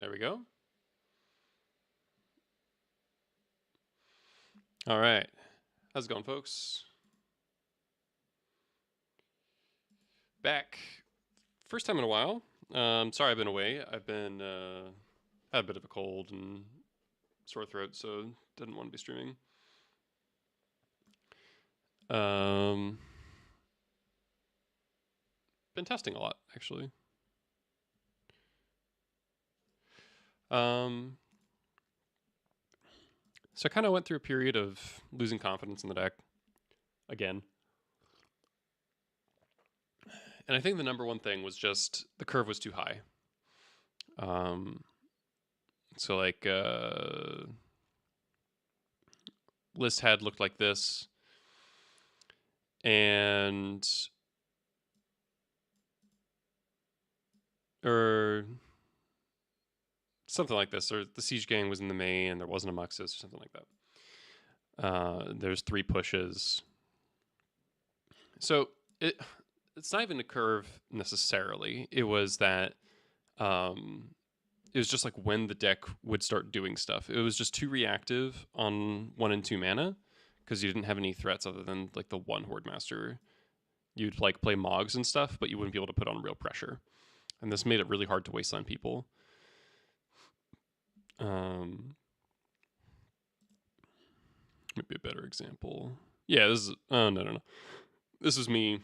There we go. All right. How's it going, folks? Back. First time in a while. Sorry I've been away. I've been had a bit of a cold and sore throat, so didn't want to be streaming. Um, been testing a lot, actually. Um, so I kind of went through a period of losing confidence in the deck again. And I think the number one thing was just the curve was too high. Um, so like list had looked like this, and or something like this, or the siege gang was in the main and there wasn't a Muxus or something like that. There's 3 pushes. So it's not even a curve necessarily. It was that it was just like when the deck would start doing stuff. It was just too reactive on 1 and 2 mana because you didn't have any threats other than like the 1 Horde Master. You'd like play Mogs and stuff, but you wouldn't be able to put on real pressure. And this made it really hard to wasteland people. Maybe a better example. Yeah, this is no. This is me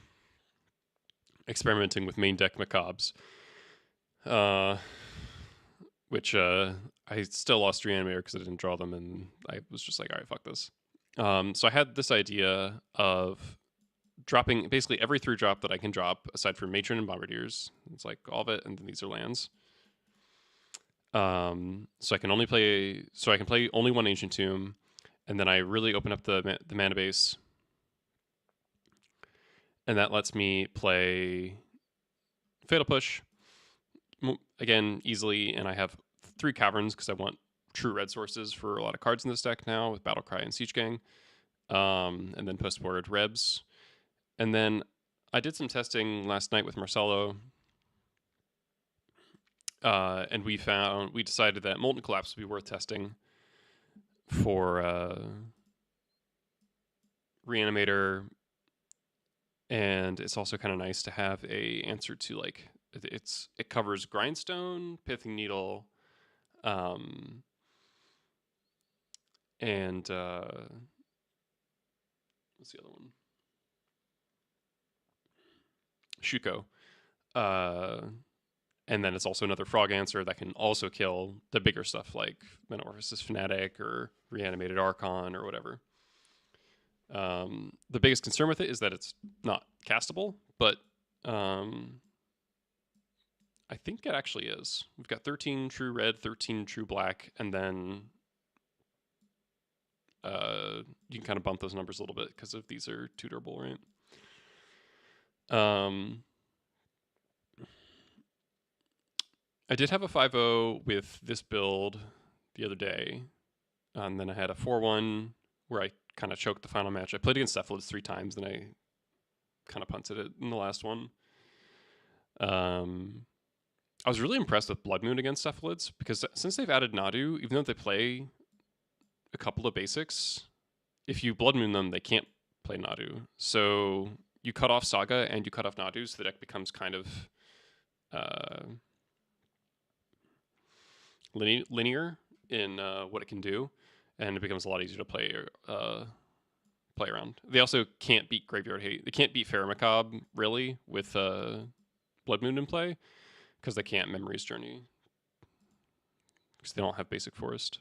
experimenting with main deck Macabres, which I still lost Reanimator because I didn't draw them, and I was just like, all right, fuck this. So I had this idea of dropping basically every 3-drop that I can drop, aside from Matron and Bombardiers. It's like all of it, and then these are lands. So I can only play. So I can play only 1 Ancient Tomb, and then I really open up the mana base, and that lets me play Fatal Push again easily, and I have 3 Caverns because I want true red sources for a lot of cards in this deck now with Battlecry and Siege Gang, and then post-board Rebs, and then I did some testing last night with Marcelo, and we decided that Molten Collapse would be worth testing for Reanimator, and it's also kind of nice to have a answer to like it covers Grindstone, Pithing Needle, and what's the other one? Shuko. And then it's also another frog answer that can also kill the bigger stuff like Metamorphosis Fanatic or Reanimated Archon or whatever. The biggest concern with it is that it's not castable, but I think it actually is. We've got 13 true red, 13 true black, and then you can kind of bump those numbers a little bit because if these are tutorable, right? I did have a 5-0 with this build the other day, and then I had a 4-1 where I kind of choked the final match. I played against Cephalids 3 times, and I kind of punted it in the last one. I was really impressed with Blood Moon against Cephalids because since they've added Nadu, even though they play a couple of basics, if you Blood Moon them, they can't play Nadu. So you cut off Saga and you cut off Nadu, so the deck becomes kind of linear in what it can do, and it becomes a lot easier to play around. They also can't beat Graveyard Hate. They can't beat Ferromacabre really with Blood Moon in play because they can't Memory's Journey because they don't have basic Forest.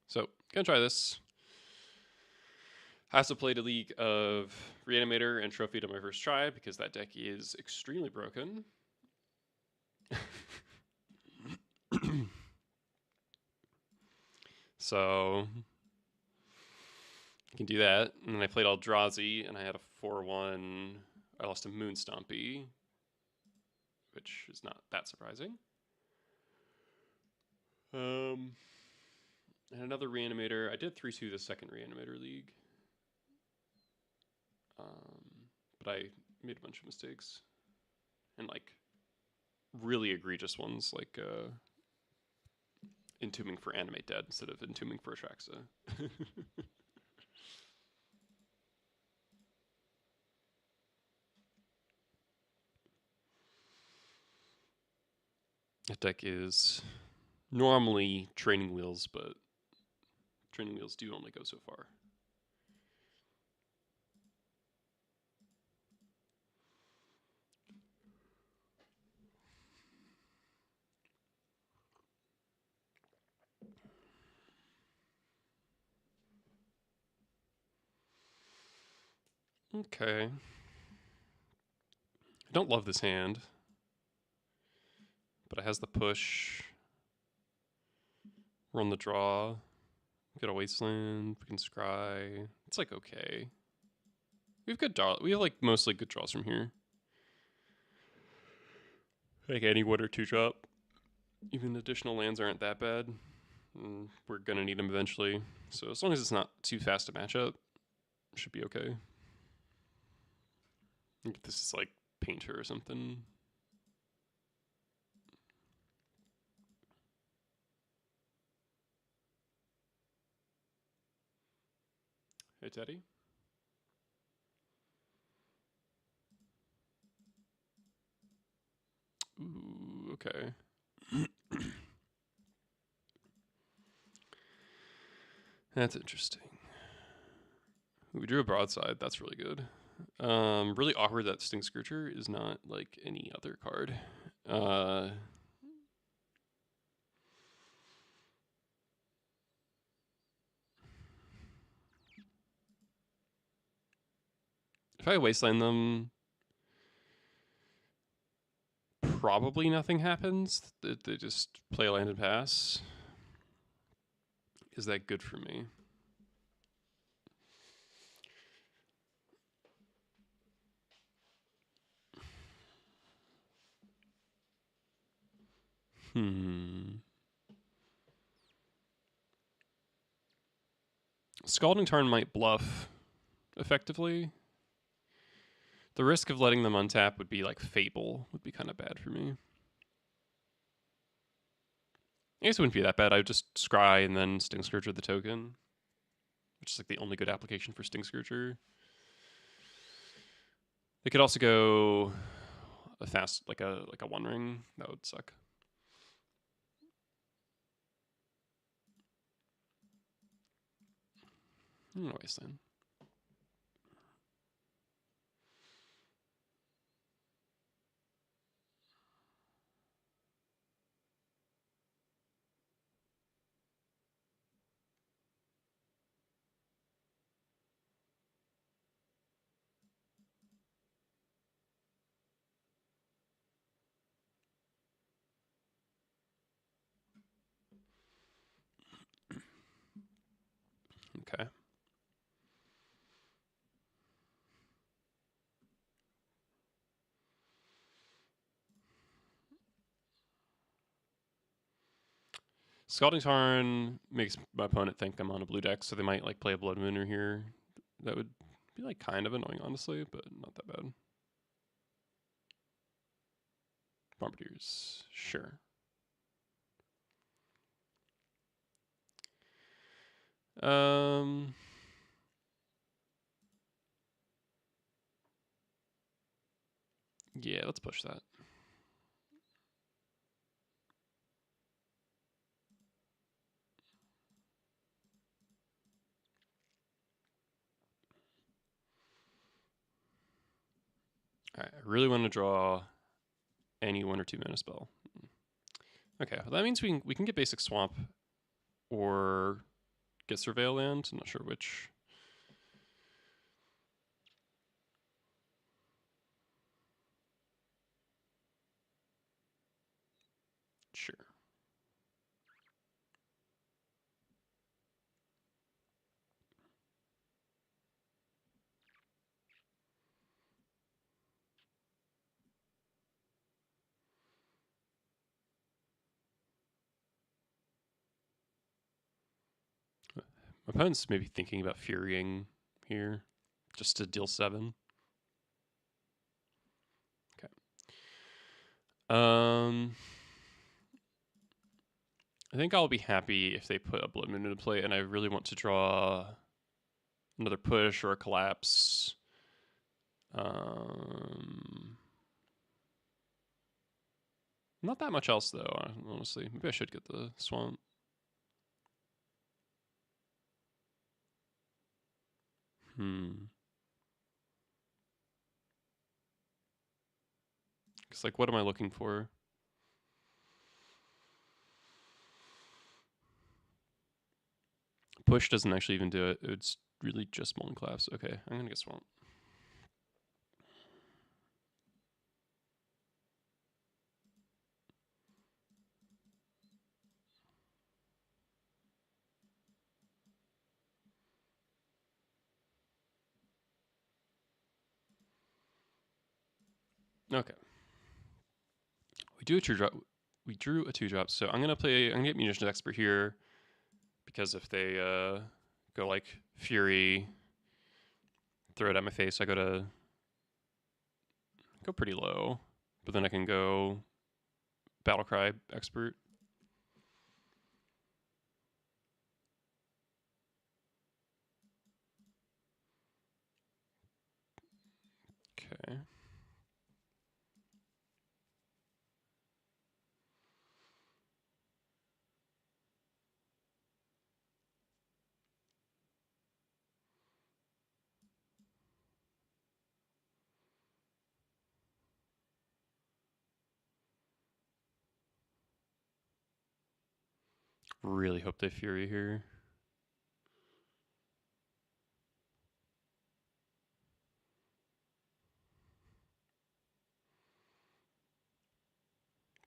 So gonna try this. I also played a league of Reanimator and Trophy to my first try because that deck is extremely broken. So you can do that. And then I played Eldrazi and I had a 4-1. I lost to Moon Stompy, which is not that surprising. And another Reanimator. I did 3-2 the second Reanimator league. But I made a bunch of mistakes. and like really egregious ones like entombing for Animate Dead instead of entombing for Atraxa. That deck is normally training wheels, but training wheels do only go so far. Okay. I don't love this hand, but it has the push. Run the draw. Get a wasteland. We can scry. It's like okay. We have good draw. We have like mostly good draws from here. Like any 1 or 2 drop. Even additional lands aren't that bad. We're gonna need them eventually. So as long as it's not too fast to match up, should be okay. If this is like Painter or something. Hey, Teddy. Ooh, okay. That's interesting. We drew a broadside. That's really good. Really awkward that Sting Scourger is not like any other card. If I wasteland them, probably nothing happens. They just play a land and pass. Is that good for me? Scalding Tarn might bluff effectively. The risk of letting them untap would be like Fable, would be kind of bad for me. I guess it wouldn't be that bad. I would just scry and then Sting Scourger the token, which is like the only good application for Sting Scourger. They could also go a fast, like a One Ring. That would suck. No wasteland. Okay. Scalding Tarn makes my opponent think I'm on a blue deck, so they might like play a Blood Mooner here. That would be like kind of annoying, honestly, but not that bad. Bombardiers, sure. Yeah, let's push that. All right, I really want to draw any 1 or 2 mana spell. Okay, well, that means we can get basic swamp or get surveil land. I'm not sure which. Sure. My opponent's maybe thinking about Furying here, just to deal 7. Okay. I think I'll be happy if they put a Blood Moon into play, and I really want to draw another push or a collapse. Not that much else though, honestly. Maybe I should get the swamp. Cause like, what am I looking for? Push doesn't actually even do it. It's really just Molten Collapse. Okay, I'm gonna get swamp. Okay. We do a 2-drop. We drew a 2-drop, so I'm gonna get Munitions Expert here, because if they go like Fury, throw it at my face, I go pretty low, but then I can go Battlecry Expert. Okay. Really hope they Fury here.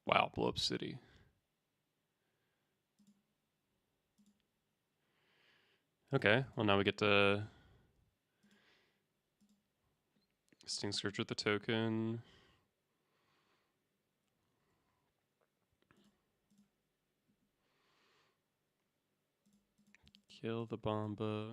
Wow, blow up city. Okay, well now we get to Sting Scourge with the token. Kill the Bomba.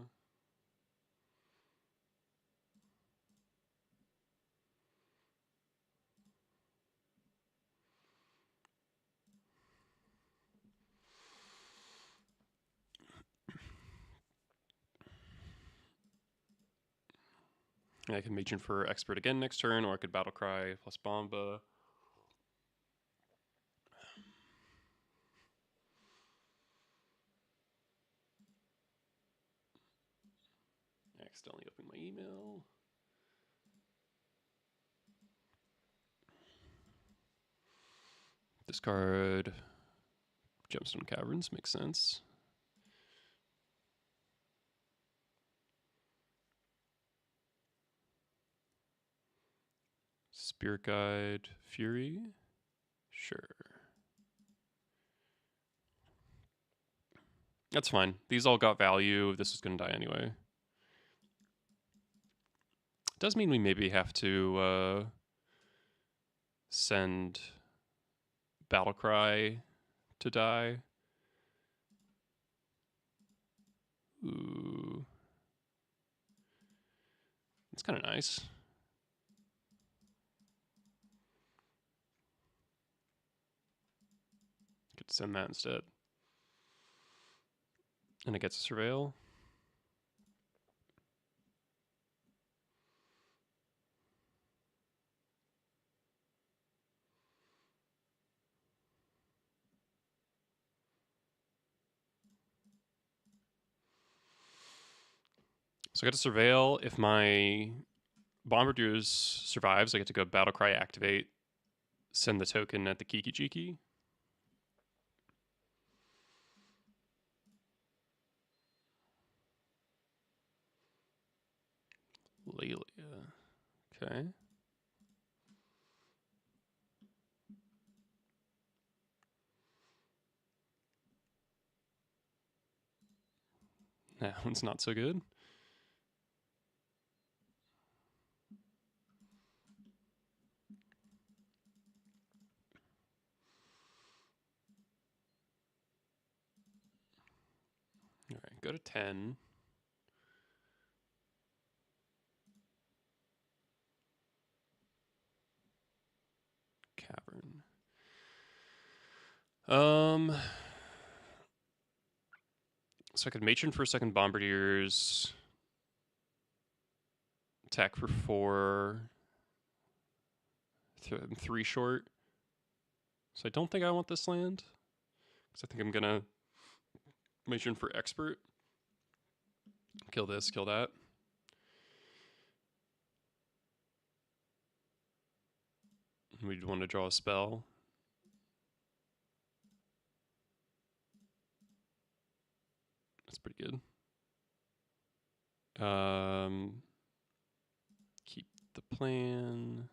I can Matron for Expert again next turn, or I could Battlecry plus Bomba. Accidentally opened my email. Discard Gemstone Caverns, makes sense. Spirit Guide, Fury, sure. That's fine. These all got value. This is going to die anyway. It does mean we maybe have to send Battlecry to die. Ooh. That's kind of nice. Could send that instead. And it gets a Surveil. So I get to Surveil. If my Bombardier survives, I get to go Battlecry activate, send the token at the Kiki Jiki. Lelia. Okay. That one's not so good. All right, go to 10. Cavern. So I could matron for a second bombardiers, attack for 4, 3 short. So I don't think I want this land, because I think I'm gonna matron for expert. Kill this, kill that. We'd want to draw a spell. That's pretty good. Keep the plan.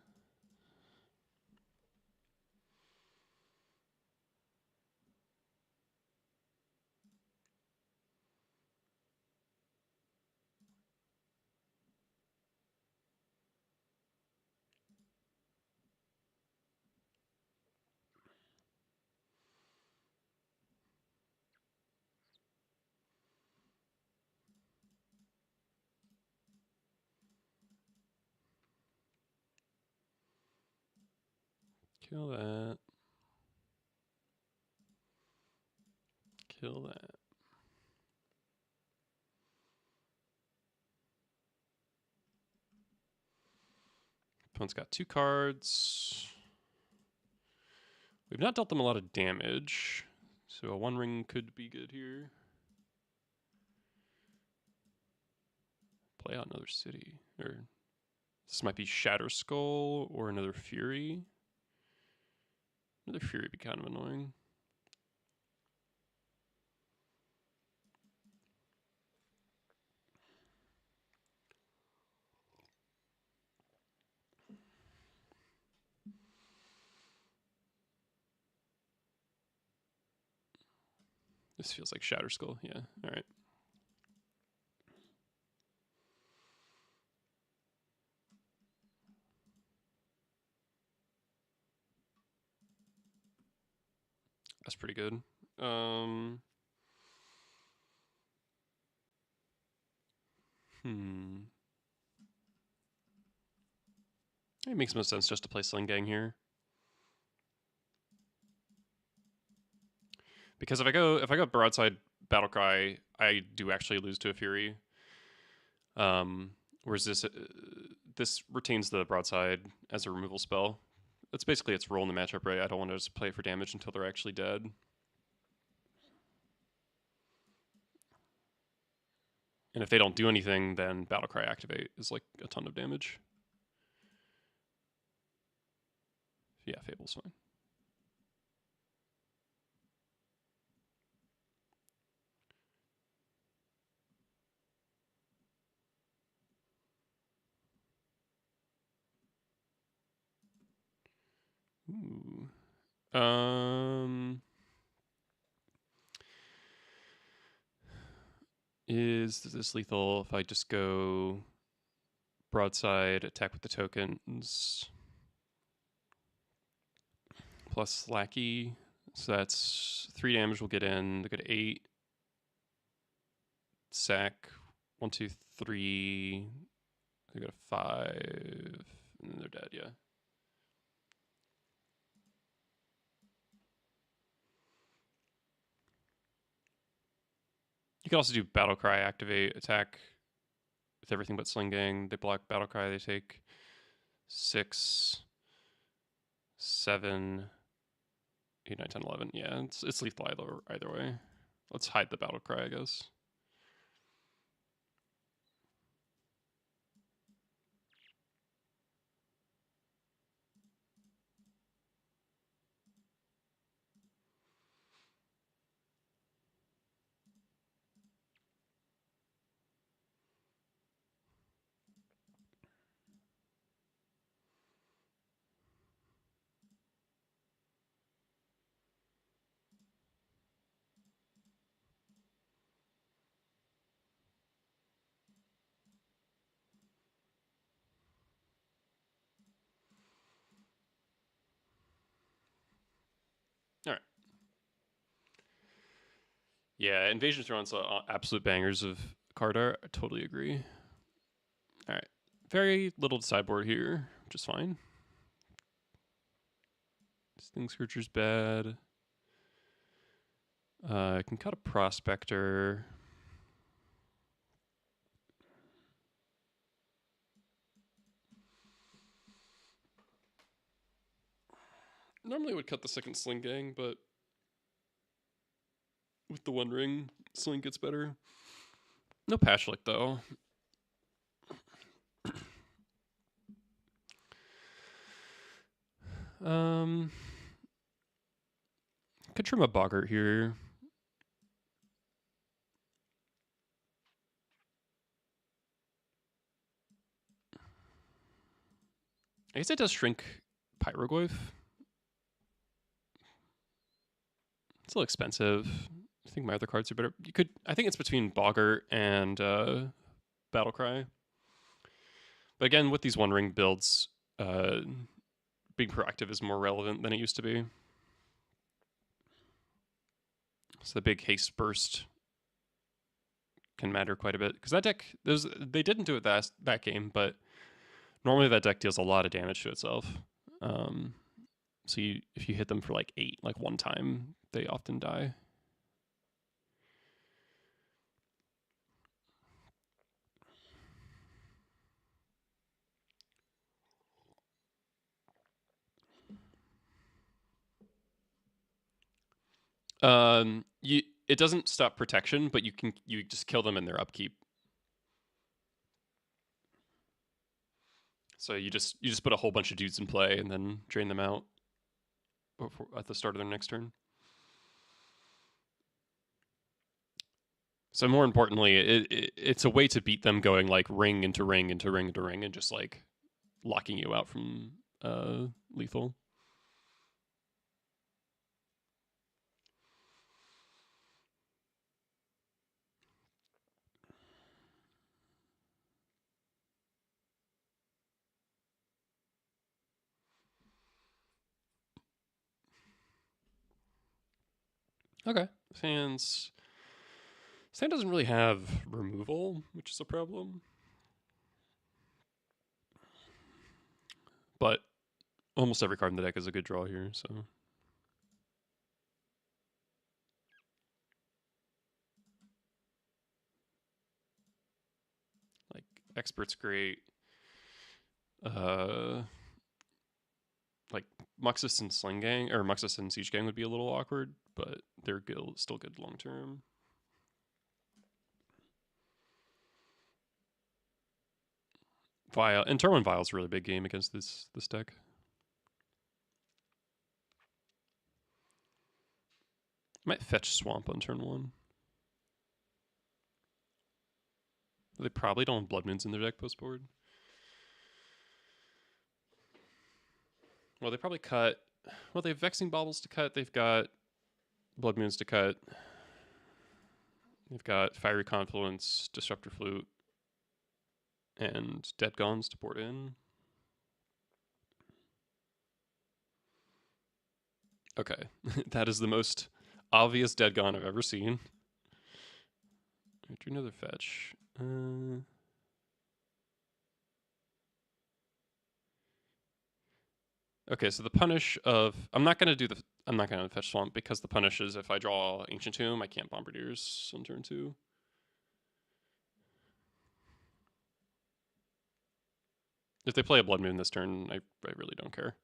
Kill that. Kill that. Opponent's got 2 cards. We've not dealt them a lot of damage, so a 1 ring could be good here. Play out another city. Or this might be Shatter Skull or another Fury. Another Fury would be kind of annoying. This feels like Shatter Skull. Yeah, all right. That's pretty good. It makes most sense just to play Sling Gang here. Because if I go Broadside Battlecry, I do actually lose to a Fury. Whereas this retains the Broadside as a removal spell. That's basically its role in the matchup, right? I don't want to just play for damage until they're actually dead. And if they don't do anything, then Battlecry Activate is like a ton of damage. Yeah, Fable's fine. Ooh. Is this lethal if I just go Broadside, attack with the tokens, plus Lackey? So that's 3 damage will get in. They go to 8. Sack 1, 2, 3. They go to 5. And then they're dead, yeah. You can also do Battlecry, activate, attack with everything but Sling Gang. They block Battlecry, they take 6, 7, 8, 9, 10, 11. Yeah, it's lethal either way. Let's hide the Battlecry, I guess. All right. Yeah, Invasion of Thrones absolute bangers of card art. I totally agree. All right. Very little to sideboard here, which is fine. Sting Scourger's bad. I can cut a Prospector. Normally I would cut the second Sling Gang, but with the One Ring, Sling gets better. No Pashlik, though. Could trim a Boggart here. I guess it does shrink Pyroglyph. It's a little expensive. I think my other cards are better. You could. I think it's between Boggart and Battlecry. But again, with these One Ring builds, being proactive is more relevant than it used to be. So the big haste burst can matter quite a bit because that deck. They didn't do it that game, but normally that deck deals a lot of damage to itself. So if you hit them for like 8, like one time, they often die. It doesn't stop protection, but you just kill them in their upkeep. So you just put a whole bunch of dudes in play and then drain them out at the start of their next turn. So more importantly, it's a way to beat them going like ring into ring into ring into ring and just like locking you out from lethal. Okay. Sand doesn't really have removal, which is a problem. But almost every card in the deck is a good draw here, so. Like, Expert's great. Like, Muxus and Sling Gang, or Muxus and Siege Gang would be a little awkward, but they're still good long term. Vial and Turn 1 Vial's a really big game against this deck. Might fetch Swamp on turn 1. They probably don't have Blood Moons in their deck post board. Well, they probably cut. Well, they have Vexing Baubles to cut. They've got Blood Moons to cut. They've got Fiery Confluence, Disruptor Flute, and Dead Gones to port in. Okay, that is the most obvious Dead Gone I've ever seen. Do another fetch. Okay, so the punish of I'm not gonna fetch Swamp because the punish is if I draw Ancient Tomb, I can't Bombardiers on turn 2. If they play a Blood Moon this turn, I really don't care.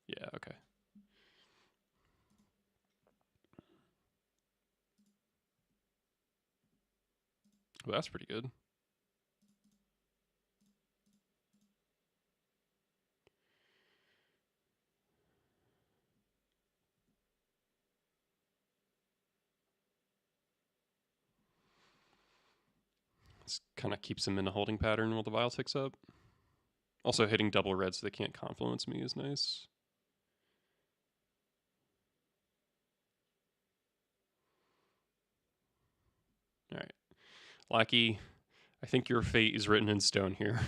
Yeah, okay. Well, that's pretty good. This kind of keeps them in a holding pattern while the Vial ticks up. Also, hitting double red so they can't Confluence me is nice. All right. Lackey, I think your fate is written in stone here.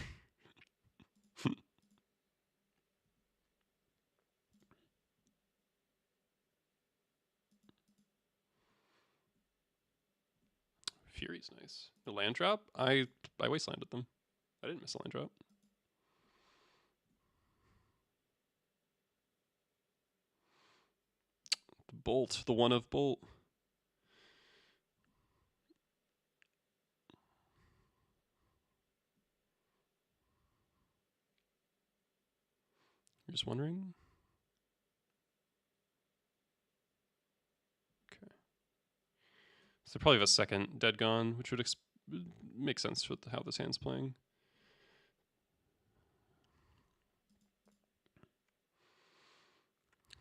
Fury's nice. The land drop? I wastelanded them. I didn't miss a land drop. Bolt, the one of Bolt. You're just wondering? Okay. So they probably have a second Dead Gone, which would make sense with how this hand's playing.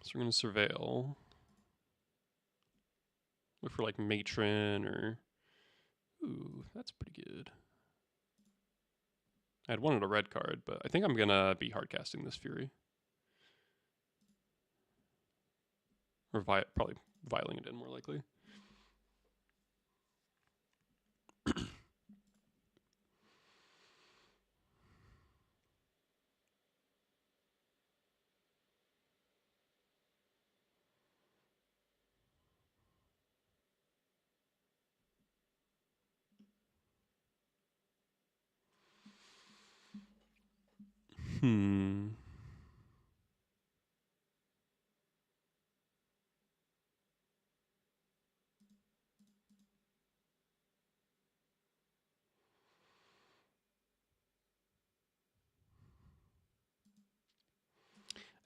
So we're going to Surveil. Look for like Matron or... Ooh, that's pretty good. I had wanted a red card, but I think I'm going to be hardcasting this Fury. Or probably vialing it in more likely.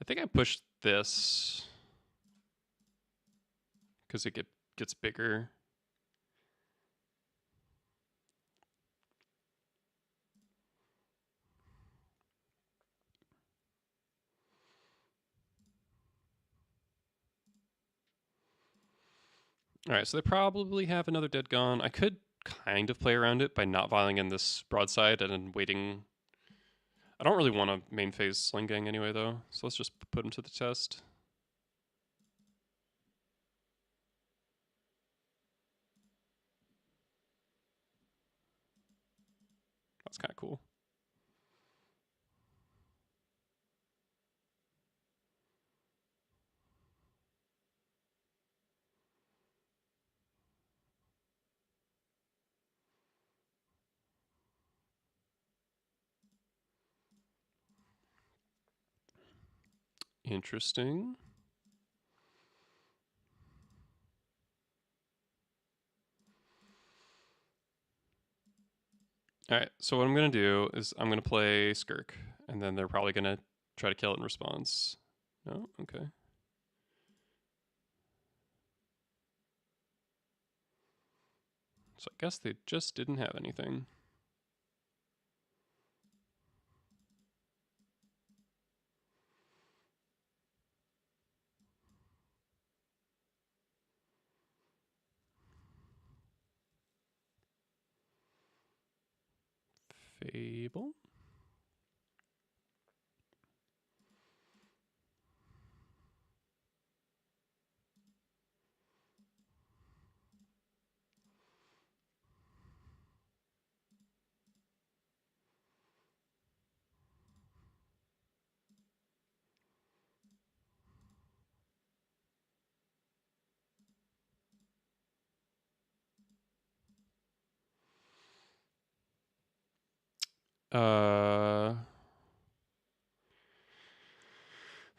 I think I pushed this because it gets bigger. All right, so they probably have another Dead Gone. I could kind of play around it by not vialing in this broadside and then waiting. I don't really want a main phase Sling Gang anyway, though, so let's just put him to the test. That's kind of cool. Interesting. All right, so what I'm going to do is I'm going to play Skirk, and then they're probably going to try to kill it in response. No? Okay. So I guess they just didn't have anything. Fable?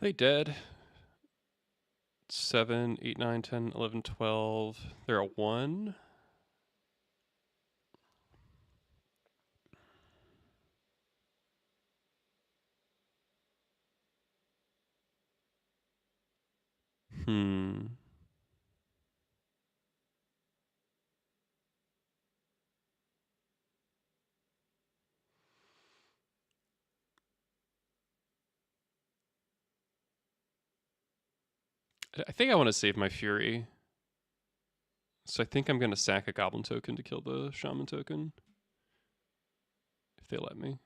They dead. 7, 8, 9, 10, 11, 12. They're a 1. I think I want to save my Fury. So I think I'm going to sack a Goblin token to kill the Shaman token. If they let me.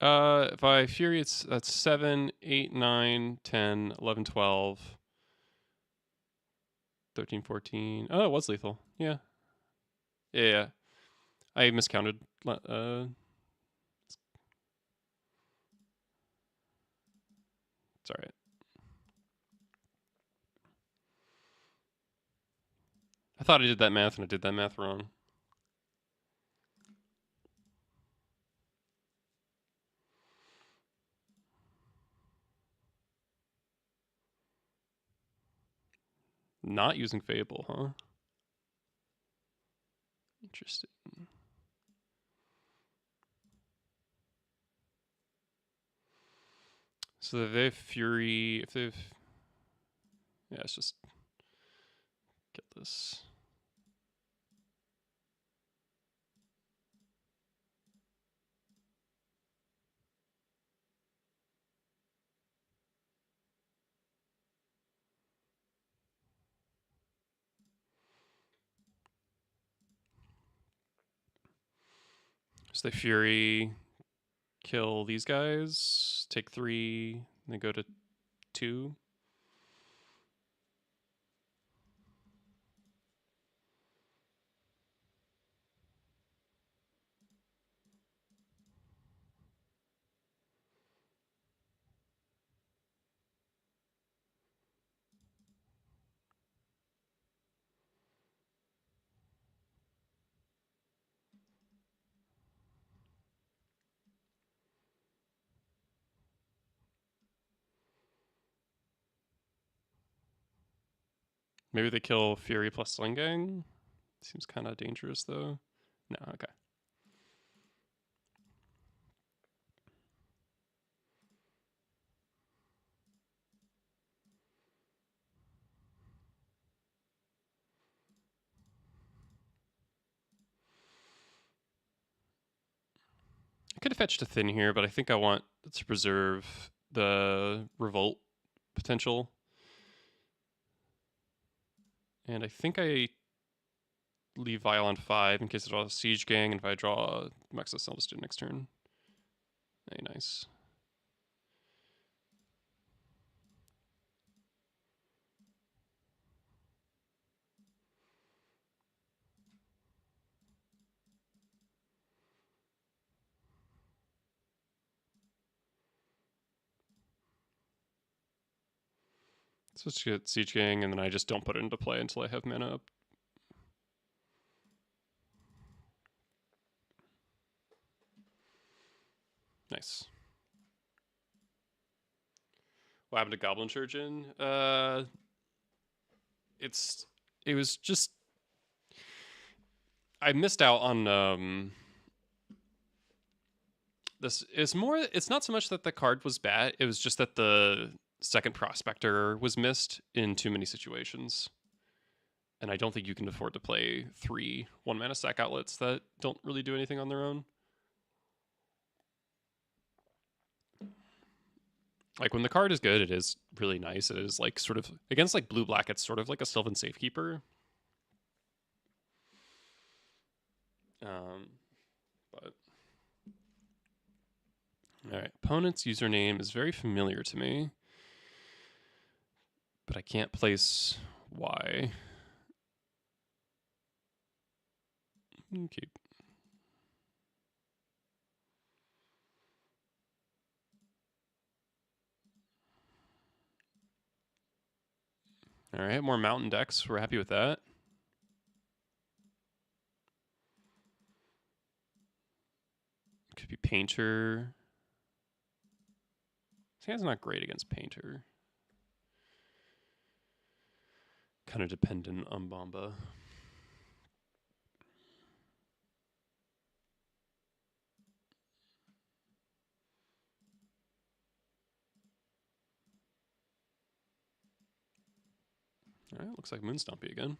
If I Fury, that's 7, 8, 9, 10, 11, 12. 13, 14. Oh, it was lethal. Yeah. Yeah. I miscounted. It's alright. I thought I did that math and I did that math wrong. Not using Fable, huh? Interesting. So if they have Fury, if they've... Yeah, let's just get this. So they Fury, kill these guys, take 3, then go to 2. Maybe they kill Fury plus Sling Gang. Seems kind of dangerous though. No, okay. I could have fetched a Thin here, but I think I want to preserve the Revolt potential. And I think I leave Vial on 5 in case I draw a Siege Gang, and if I draw Mexus, I'll just do it next turn. Hey, nice. So let's get Siege Gang, and then I just don't put it into play until I have mana up. Nice. What happened to Goblin Surgeon? It was just I missed out on this. It's not so much that the card was bad, it was just that the second Prospector was missed in too many situations. And I don't think you can afford to play 3 1-mana sack outlets that don't really do anything on their own. Like when the card is good, it is really nice. It is like sort of against like blue-black, it's sort of like a Sylvan Safekeeper. But all right, opponent's username is very familiar to me, but I can't place why. Okay. All right, more mountain decks. We're happy with that. Could be Painter. This guy's not great against Painter. Kind of dependent on Bomba. All right, looks like Moon Stompy again.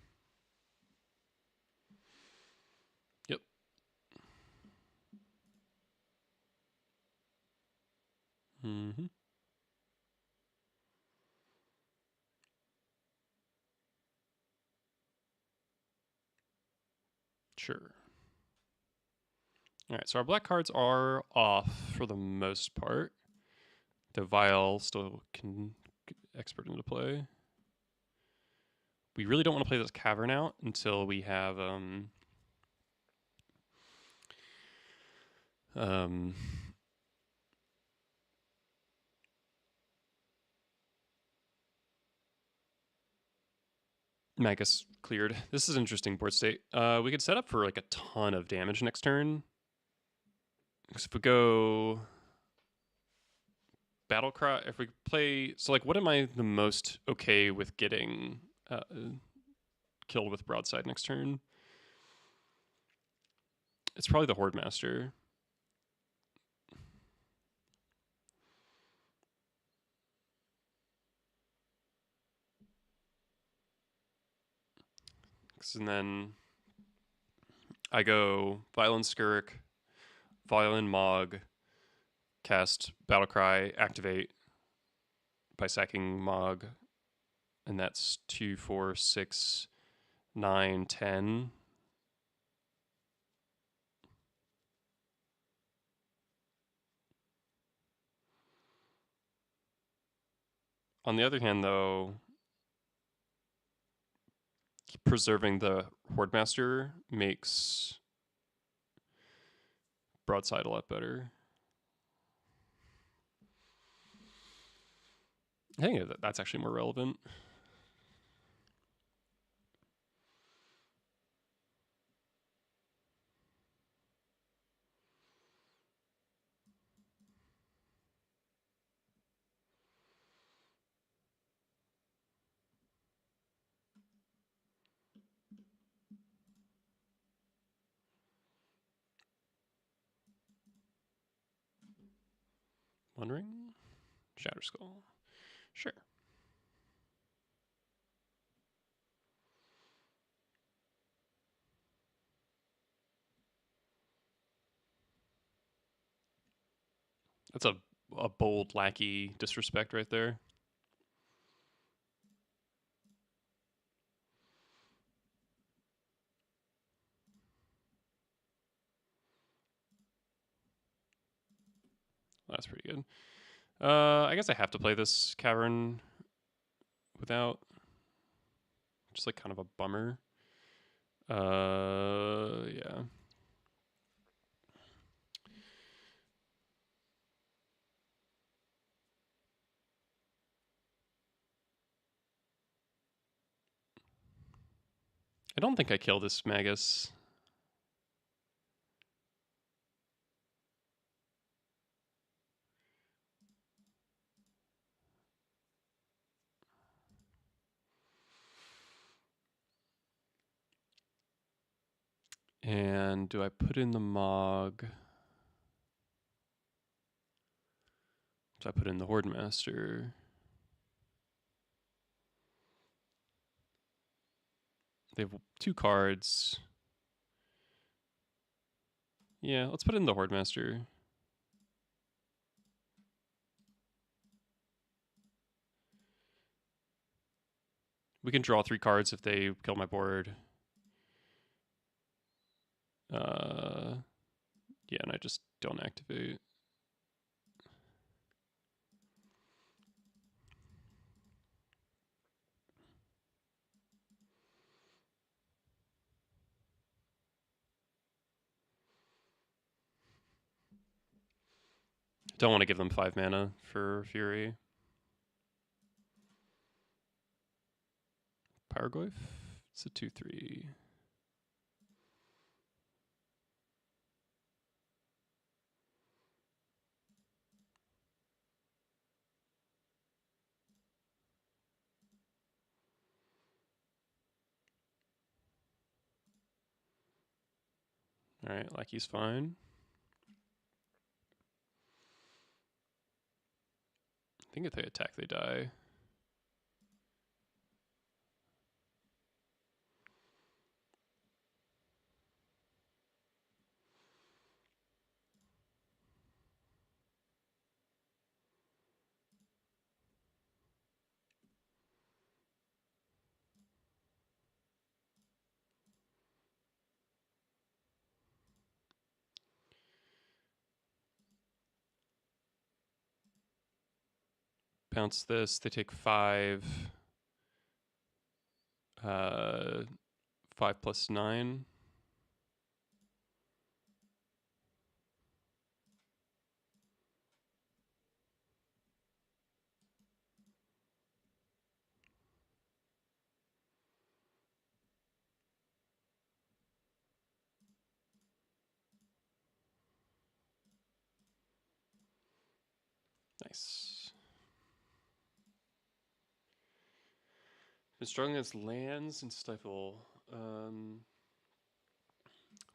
Yep. Mm-hmm. Sure. All right, so our black cards are off for the most part. The Vial still can expert into play. we really don't want to play this cavern out until we have Magus cleared. This is an interesting board state. We could set up for like a ton of damage next turn. Because if we go battle cry, if we play, so like, what am I the most okay with getting killed with broadside next turn? It's probably the Horde Master. And then I go Violent Skirk, Violin Mog, cast Battlecry, activate by sacking Mog, and that's 2, 4, 6, 9, 10. On the other hand, though, preserving the Horde Master makes broadside a lot better. I think that's actually more relevant. One Ring? Shatter Skull. Sure. That's a bold lackey disrespect right there. That's pretty good. I guess I have to play this cavern without. Just like kind of a bummer. Yeah. I don't think I kill this Magus. And do I put in the Mog? Do I put in the Horde Master? They have 2 cards. Yeah, let's put in the Horde Master. We can draw 3 cards if they kill my board. Yeah, and I just don't activate. Don't want to give them 5 mana for Fury. Pyroglyph? It's a 2/3. Alright, Lackey's fine. I think if they attack, they die. Bounce this, they take 5. 5 plus 9. Nice. Been struggling against lands and stifle.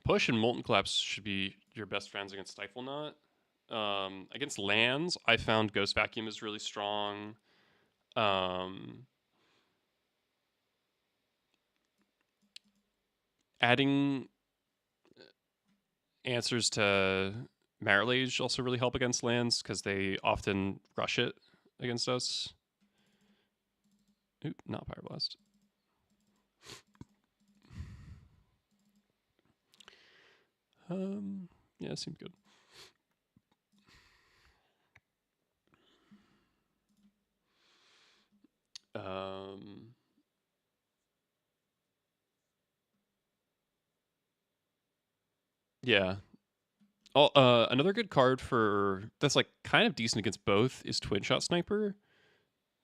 Push and Molten Collapse should be your best friends against Stifle Knot. Against lands, I found Ghost Vacuum is really strong. Adding answers to Marilage also really help against lands because they often rush it against us. Oop, not Pyroblast. Yeah, seems good. Yeah. Oh, another good card for that's like kind of decent against both is Twin Shot Sniper.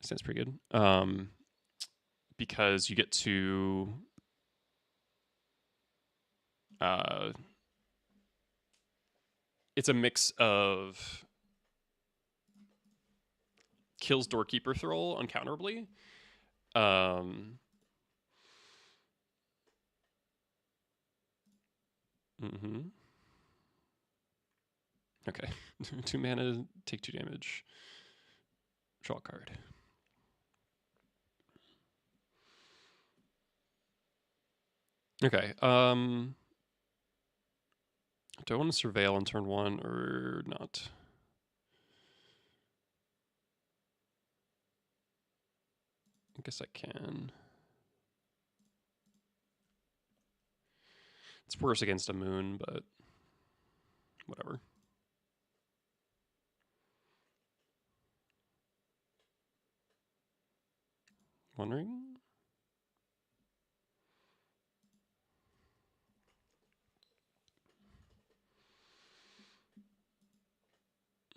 Sounds pretty good. Because you get to it's a mix of kills Doorkeeper Thrall uncounterably. Mm-hmm. Okay. 2 mana, take 2 damage. Draw a card. Okay. Do I want to surveil on turn 1 or not? I guess I can. It's worse against a moon, but whatever. Wondering?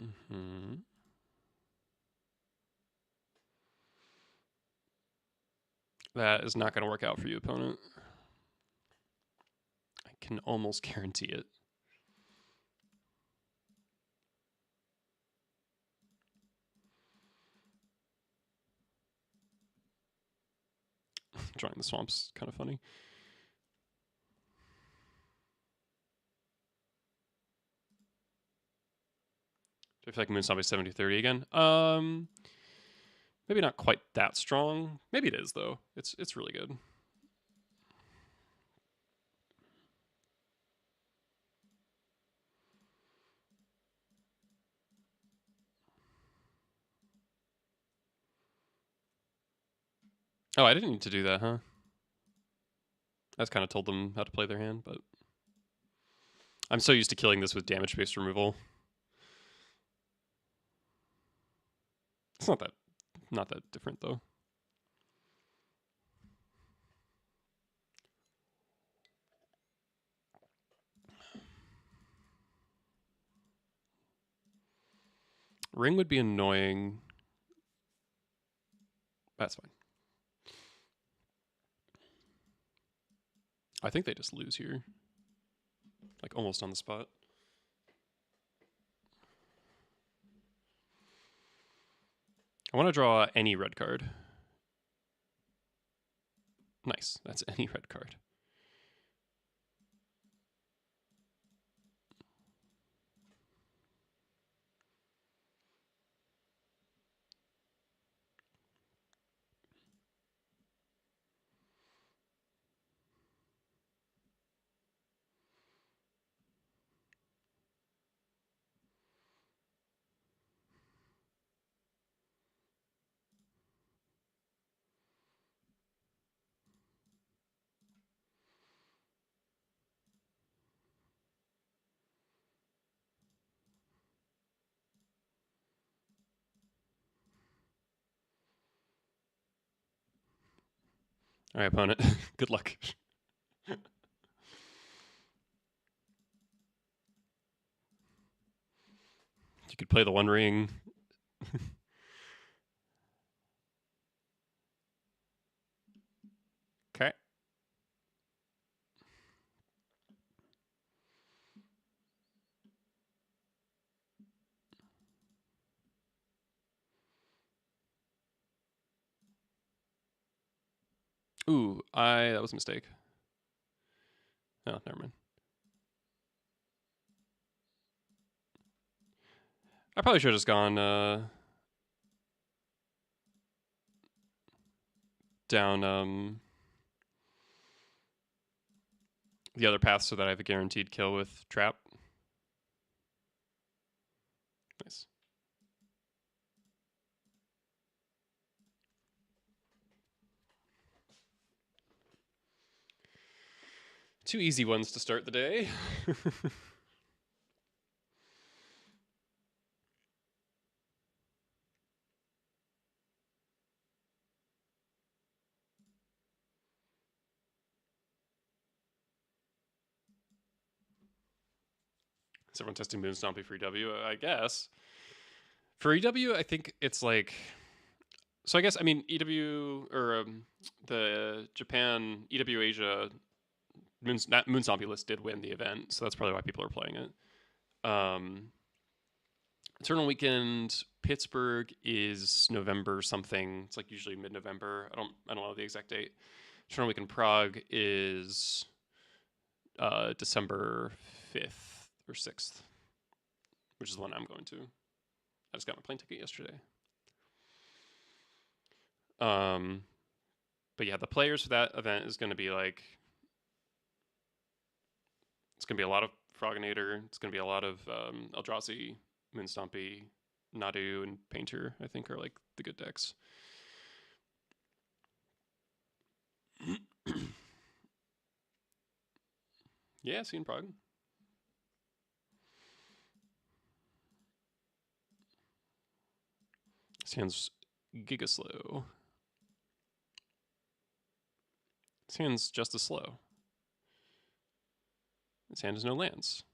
Mm-hmm. That is not going to work out for you, opponent. I can almost guarantee it. Drawing the swamp's kind of funny. Do I feel like Moon Zombie 70-30 again? Maybe not quite that strong. Maybe it is though. It's really good. Oh, I didn't need to do that, huh? I just kind of told them how to play their hand, but I'm so used to killing this with damage-based removal. It's not that different though. Ring would be annoying. That's fine. I think they just lose here. Like almost on the spot. I want to draw any red card. Nice. That's any red card. All right, opponent. Good luck. You could play the One Ring. Okay. Ooh, that was a mistake. Oh, never mind. I probably should have just gone down the other path so that I have a guaranteed kill with trap. Nice. Two easy ones to start the day. Is everyone testing Moon Stompy for EW? I guess. For EW, I think it's like. So I guess, I mean, EW, or the Japan, EW Asia Moon Stompy list did win the event, so that's probably why people are playing it. Tournament weekend, Pittsburgh is November something. It's like usually mid-November. I don't know the exact date. Tournament weekend Prague is December 5th or 6th, which is the one I'm going to. I just got my plane ticket yesterday. But yeah, the players for that event is going to be like, it's going to be a lot of Froginator. It's going to be a lot of Eldrazi, Moonstompy, Nadu, and Painter, I think, are like the good decks. Yeah, see you in Prague. This hand's giga slow. This hand's just as slow. This hand has no lands.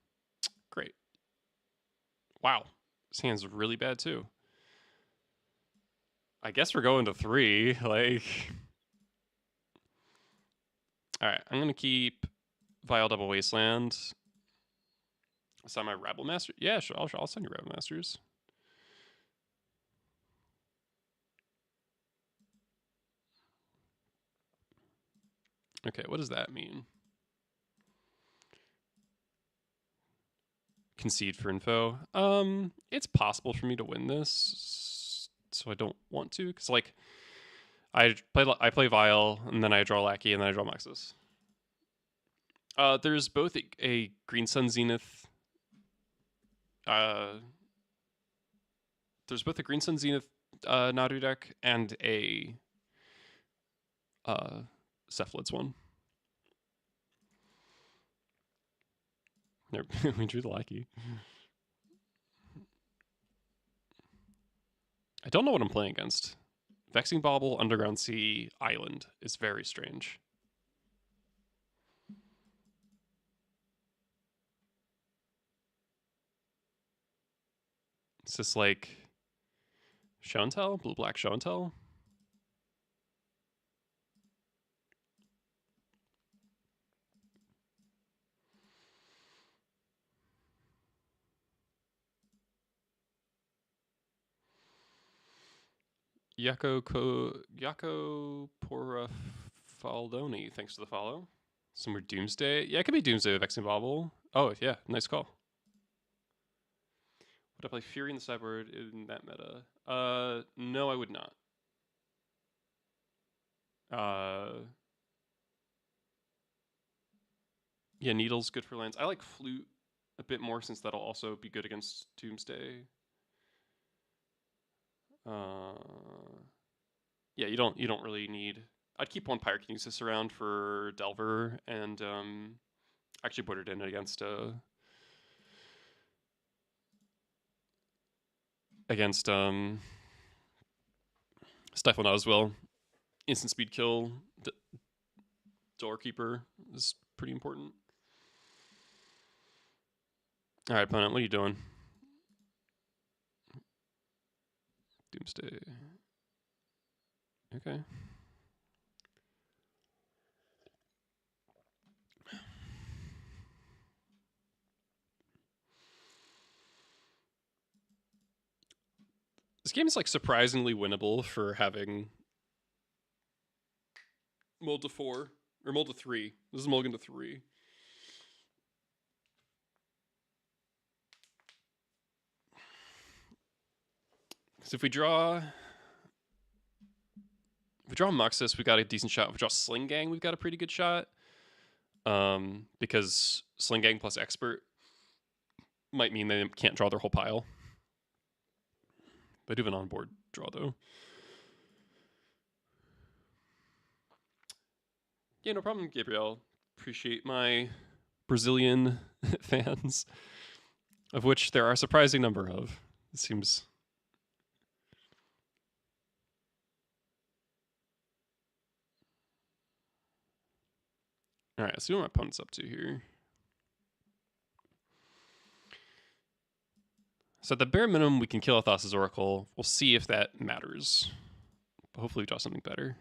Great. Wow. This hand's really bad too. I guess we're going to 3. Like, all right, I'm gonna keep Vile Double Wasteland. Assign my Rabble Master. Yeah, sure. I'll send you Rabble Masters. Okay, what does that mean? Concede for info. It's possible for me to win this, so I don't want to, because like I play Vile, and then I draw Lackey, and then I draw Moxus. There's both a Green Sun Zenith. There's both a Green Sun Zenith Nadu deck and a Cephalids one. We drew the Lackey. I don't know what I'm playing against. Vexing Bauble, Underground Sea, Island is very strange. Is this like Show and Tell? Blue-black Show and Tell? Yako Porafaldoni, thanks for the follow. Somewhere Doomsday. Yeah, it could be Doomsday with Vexing Bauble. Oh, yeah, nice call. Would I play Fury in the sideboard in that meta? No, I would not. Yeah, Needle's good for lands. I like Flute a bit more since that'll also be good against Doomsday. Yeah, you don't really need. I'd keep one Pyrokinesis around for Delver, and actually put it in against Stifle Not as well. Instant speed kill. Doorkeeper is pretty important. All right, opponent, what are you doing? Doomsday. Okay. This game is like surprisingly winnable for having mold to 4 or mold to 3. This is mulligan to 3. So if we draw Muxus, we got a decent shot. If we draw Sling Gang, we've got a pretty good shot. Because Sling Gang plus Expert might mean they can't draw their whole pile. They do have an on-board draw, though. Yeah, no problem, Gabriel. Appreciate my Brazilian fans, of which there are a surprising number of. It seems... All right, let's see what my opponent's up to here. So at the bare minimum, we can kill Athas's Oracle. We'll see if that matters. But hopefully we draw something better.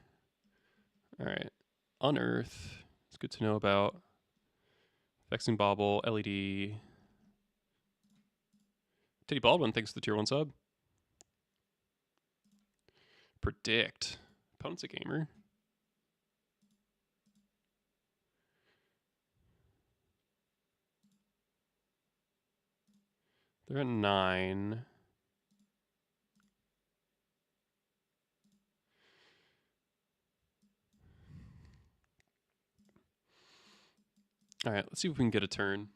All right. Unearth. It's good to know about. Vexing Bauble, LED. Teddy Baldwin, thanks for the tier 1 sub. Predict. Opponent's a gamer. They're at 9. All right, let's see if we can get a turn.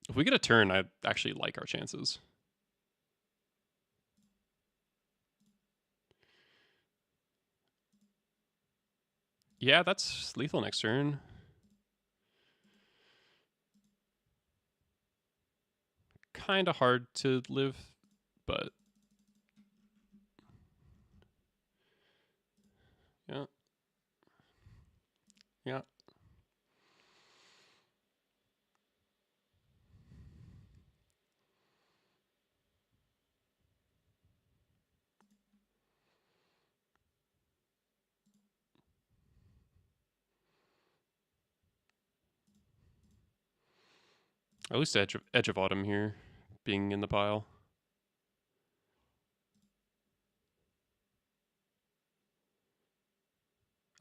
If we get a turn, I actually like our chances. Yeah, that's lethal next turn. Kind of hard to live, but yeah. Yeah. At least Edge of Autumn here being in the pile.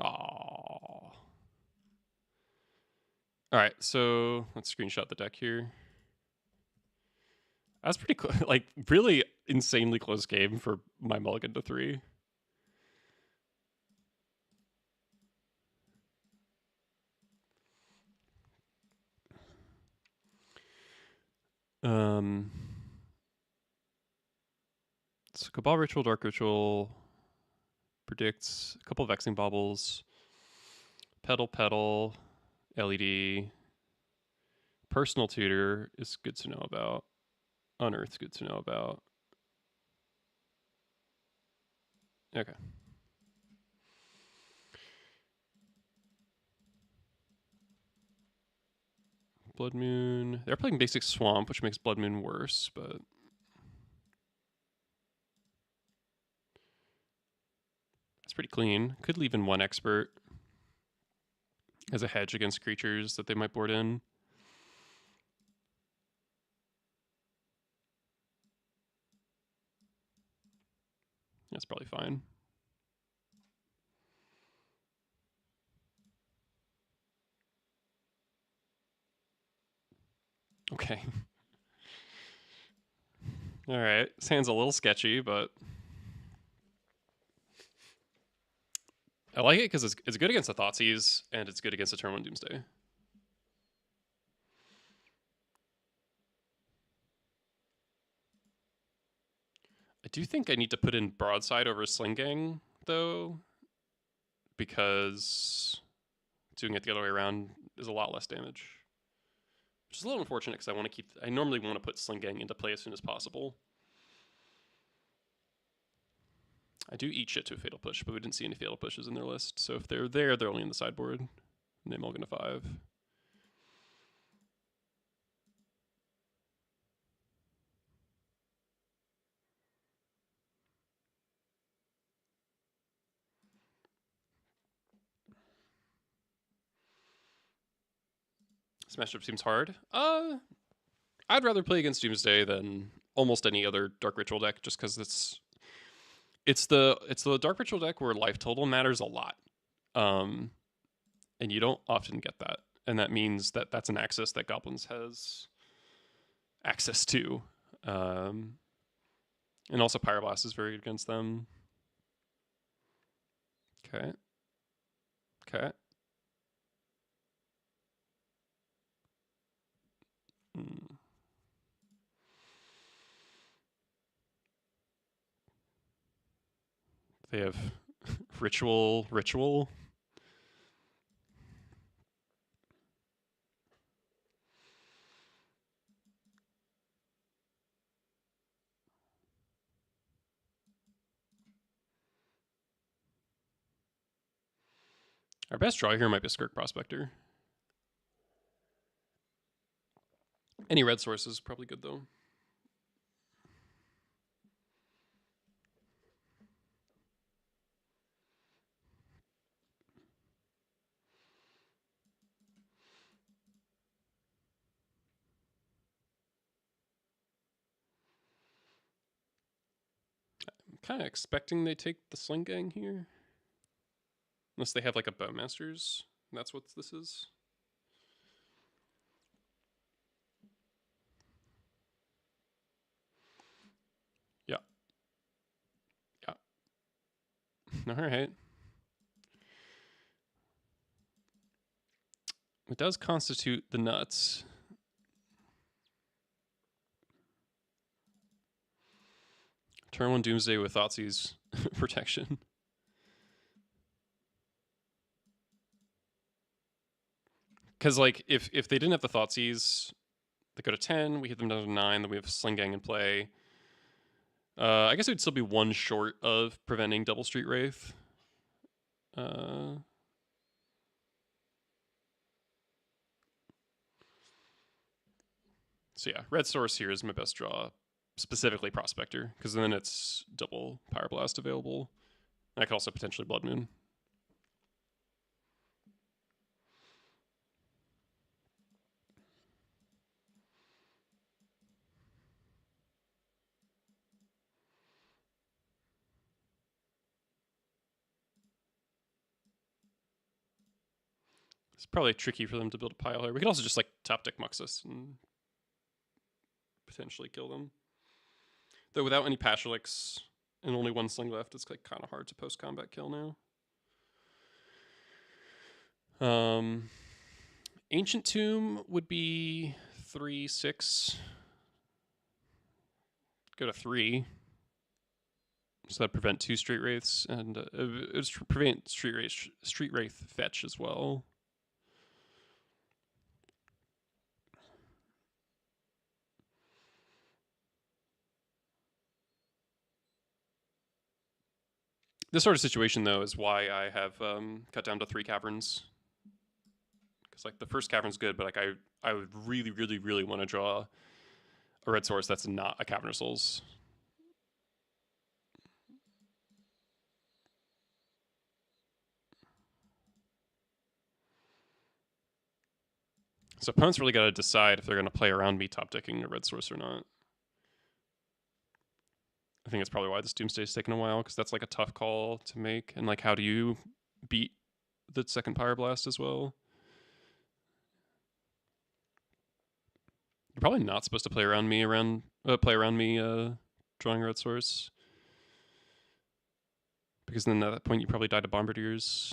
Aww. All right, so let's screenshot the deck here. That's pretty cool. Like, really insanely close game for my mulligan to 3. So Cabal Ritual, Dark Ritual predicts a couple of Vexing Baubles, Petal, LED. Personal Tutor is good to know about. Unearth's good to know about. Okay. Blood Moon. They're playing basic Swamp, which makes Blood Moon worse, but that's pretty clean. Could leave in 1 Expert as a hedge against creatures that they might board in. That's probably fine. Okay. All right. This hand's a little sketchy, but I like it because it's good against the Thoughtseize, and it's good against the turn 1 Doomsday. I do think I need to put in Broadside over Sling Gang, though, because doing it the other way around is a lot less damage. Which is a little unfortunate because I normally want to put Sling Gang into play as soon as possible. I do eat shit to a fatal push, but we didn't see any fatal pushes in their list. So if they're there, they're only in the sideboard. And they mulligan a 5. This matchup seems hard. I'd rather play against Doomsday than almost any other Dark Ritual deck, just because it's the Dark Ritual deck where life total matters a lot, and you don't often get that, and that means that that's an axis that Goblins has access to, and also Pyroblast is very good against them. Okay. They have ritual. Our best draw here might be Skirk Prospector. Any red source is probably good though. I'm kind of expecting they take the Sling Gang here. Unless they have like a Bowmasters. That's what this is. Yeah. All right. It does constitute the nuts. Turn 1 Doomsday with Thoughtseize protection. Because like if they didn't have the Thoughtseize, they go to 10, we hit them down to 9, then we have Sling Gang in play. I guess it would still be one short of preventing double Street Wraith. So yeah, red source here is my best draw, specifically Prospector, because then it's double Pyroblast available. I could also potentially Blood Moon. It's probably tricky for them to build a pile here. We could also just like top deck Muxus and potentially kill them. Though without any Pashalix and only one Sling left, it's like kind of hard to post combat kill now. Ancient Tomb would be 3/6. Go to 3. So that prevent 2 Street Wraiths, and it would prevent Street Wraith fetch as well. This sort of situation, though, is why I have cut down to 3 caverns. Because like the first cavern's good, but like I would really want to draw a red source that's not a Cavern of Souls. So opponents really got to decide if they're going to play around me top decking a red source or not. I think that's probably why this Doomsday's taken a while, because that's like a tough call to make. And like, how do you beat the second Pyroblast as well? You're probably not supposed to play around me drawing a red source, because then at that point you probably die to Bombardiers.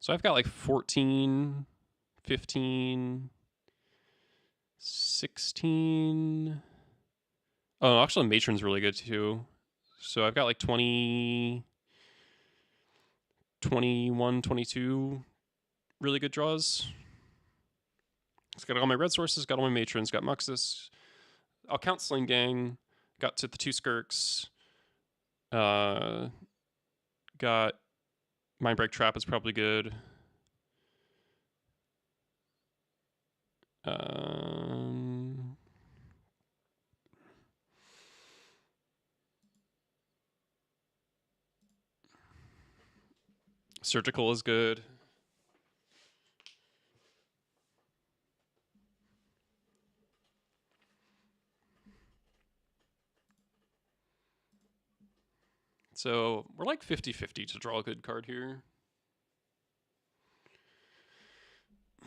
So I've got like 14, 15, 16. Oh, actually Matron's really good too. So I've got like 20, 21, 22 really good draws. It's got all my red sources, got all my matrons, got Muxus. I'll count Sling Gang. Got to the 2 Skirks. Got Mindbreak Trap is probably good. Surgical is good. So we're like 50-50 to draw a good card here.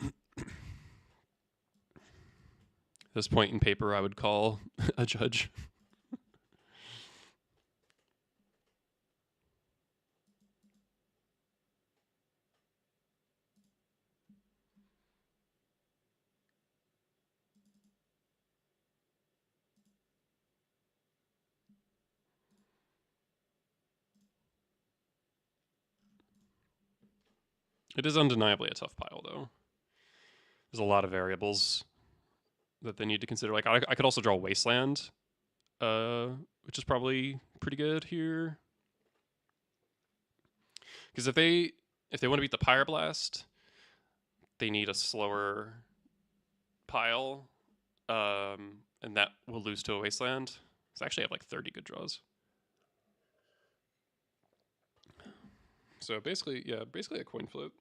At this point in paper, I would call a judge. It is undeniably a tough pile, though. There's a lot of variables that they need to consider. Like, I could also draw Wasteland, which is probably pretty good here. Because if they want to beat the Pyroblast, they need a slower pile, and that will lose to a Wasteland. So I actually have like 30 good draws. So basically a coin flip.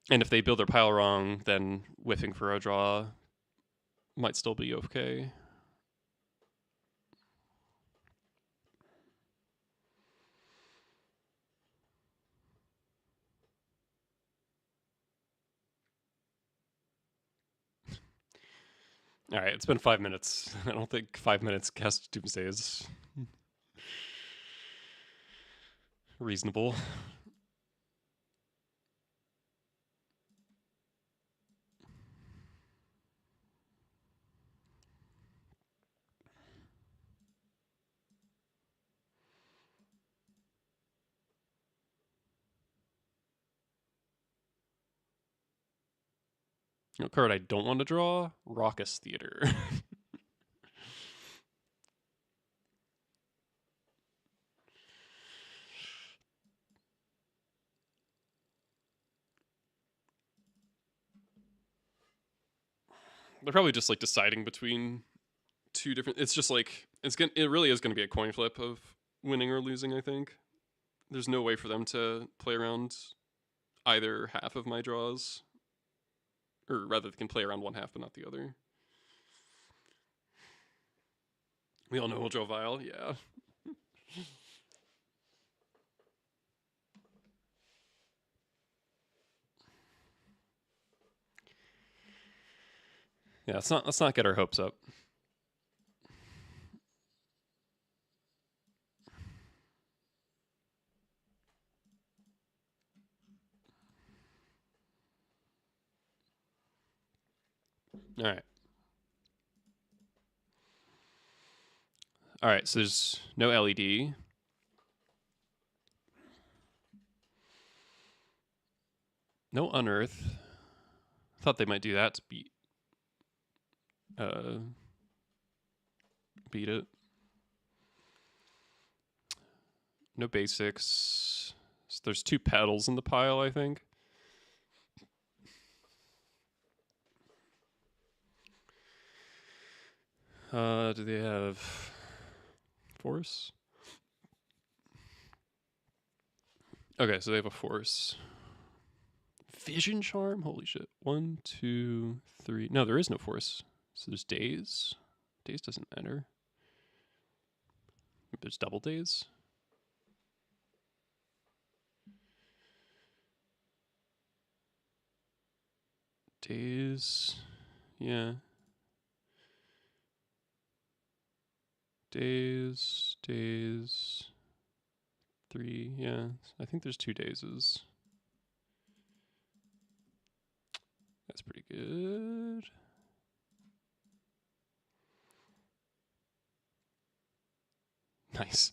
And if they build their pile wrong, then whiffing for a draw might still be okay. All right, it's been 5 minutes. I don't think 5 minutes cast Doomsday is reasonable. You know, card I don't want to draw, Raucous Theater. They're probably just like deciding between 2 different. It's just like it really is going to be a coin flip of winning or losing. I think there's no way for them to play around either half of my draws, or rather, they can play around one half but not the other. We all know we'll draw Vile, yeah. Yeah, let's not get our hopes up. All right. All right, so there's no LED. No Unearth. I thought they might do that to beat it. No basics. So there's 2 pedals in the pile, I think. Do they have force? Okay, so they have a force. Vision Charm? Holy shit. 1, 2, 3. No, there is no force. So there's days. Days doesn't enter. There's double days. Days. Yeah. Days. 3. Yeah. I think there's 2 dazes. That's pretty good. Nice.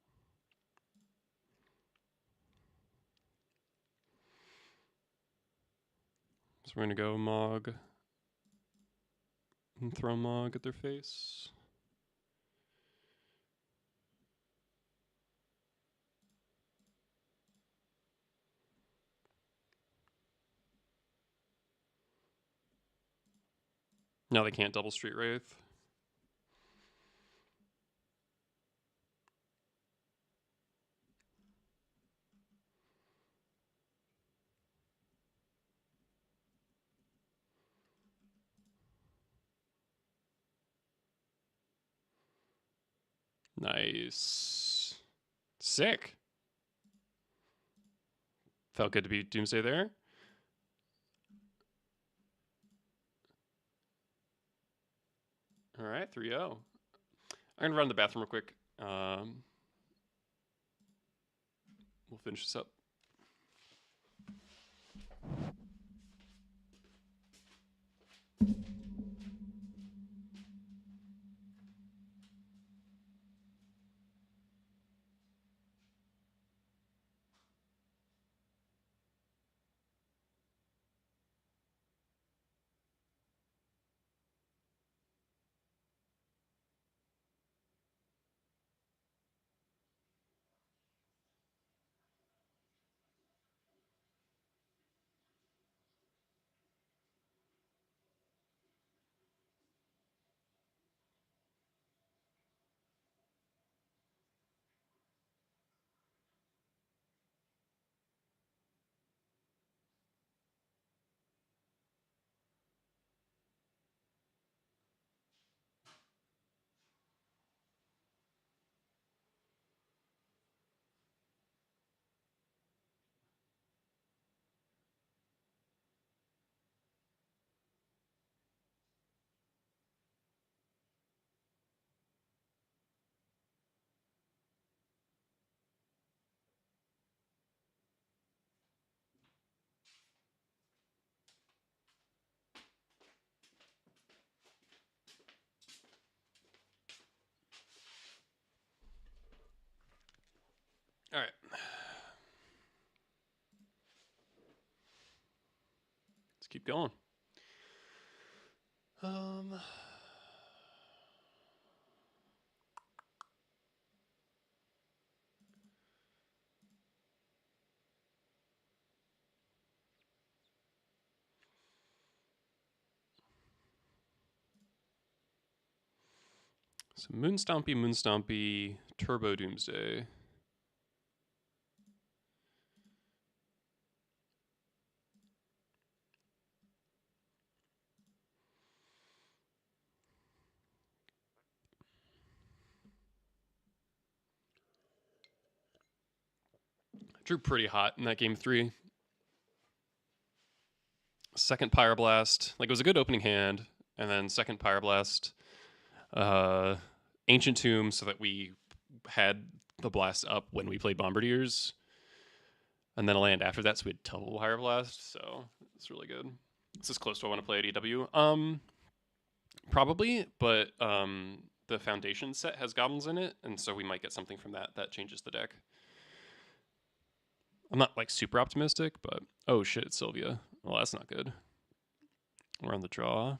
So we're gonna go Mog and throw Mog at their face. Now they can't double Street Wraith. Nice. Sick. Felt good to be Doomsday there. All right, 3-0. I'm going to run to the bathroom real quick. We'll finish this up. All right. Let's keep going. So Moonstompy, Turbo Doomsday. Drew pretty hot in that game 3. Second Pyroblast. Like, it was a good opening hand. And then second Pyroblast. Ancient Tomb, so that we had the blast up when we played Bombardiers. And then a land after that, so we had double Pyroblast. So it's really good. This is close to what I want to play at EW. Probably, but the Foundation set has Goblins in it, and so we might get something from that. That changes the deck. I'm not like super optimistic, but oh shit, it's Sylvia. Well, that's not good. We're on the draw.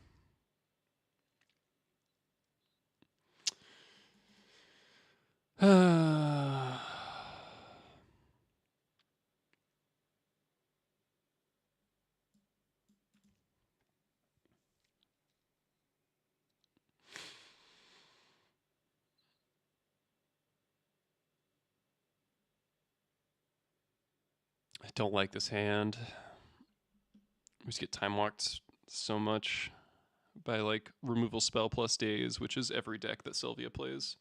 I don't like this hand. We just get time walked so much by like removal spell plus days, which is every deck that Sylvia plays.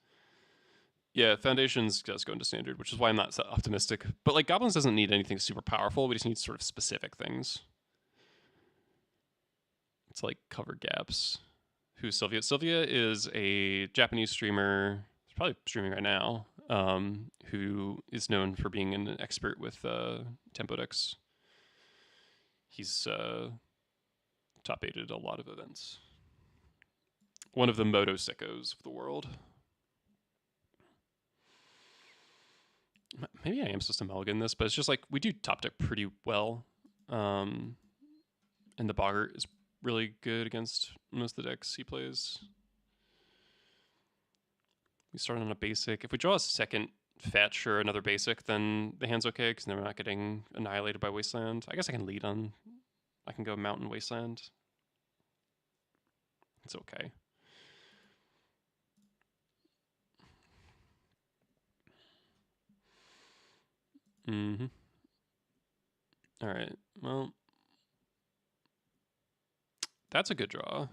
Yeah, Foundations does go into standard, which is why I'm not so optimistic. But like Goblins doesn't need anything super powerful. We just need sort of specific things. It's like cover gaps. Who's Sylvia? Sylvia is a Japanese streamer. He's probably streaming right now. Who is known for being an expert with tempo decks. He's top 8'd at a lot of events. One of the Moto sickos of the world. Maybe I am supposed to mulligan this, but it's just like we do top deck pretty well. And And the Boggart is really good against most of the decks he plays. We start on a basic. If we draw a second fetch or another basic, then the hand's okay because then we're not getting annihilated by Wasteland. I guess I can lead on. I can go Mountain Wasteland. It's okay. Mm-hmm. All right. Well, that's a good draw.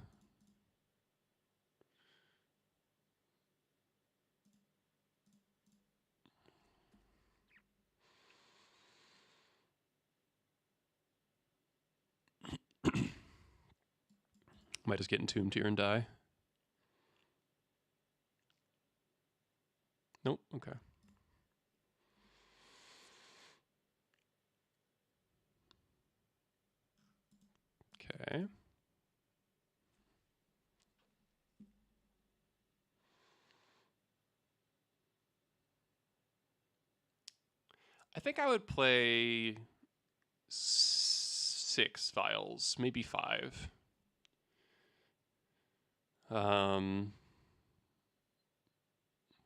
Might just get entombed here and die. Nope. Okay. Okay. I think I would play 6 vials, maybe 5.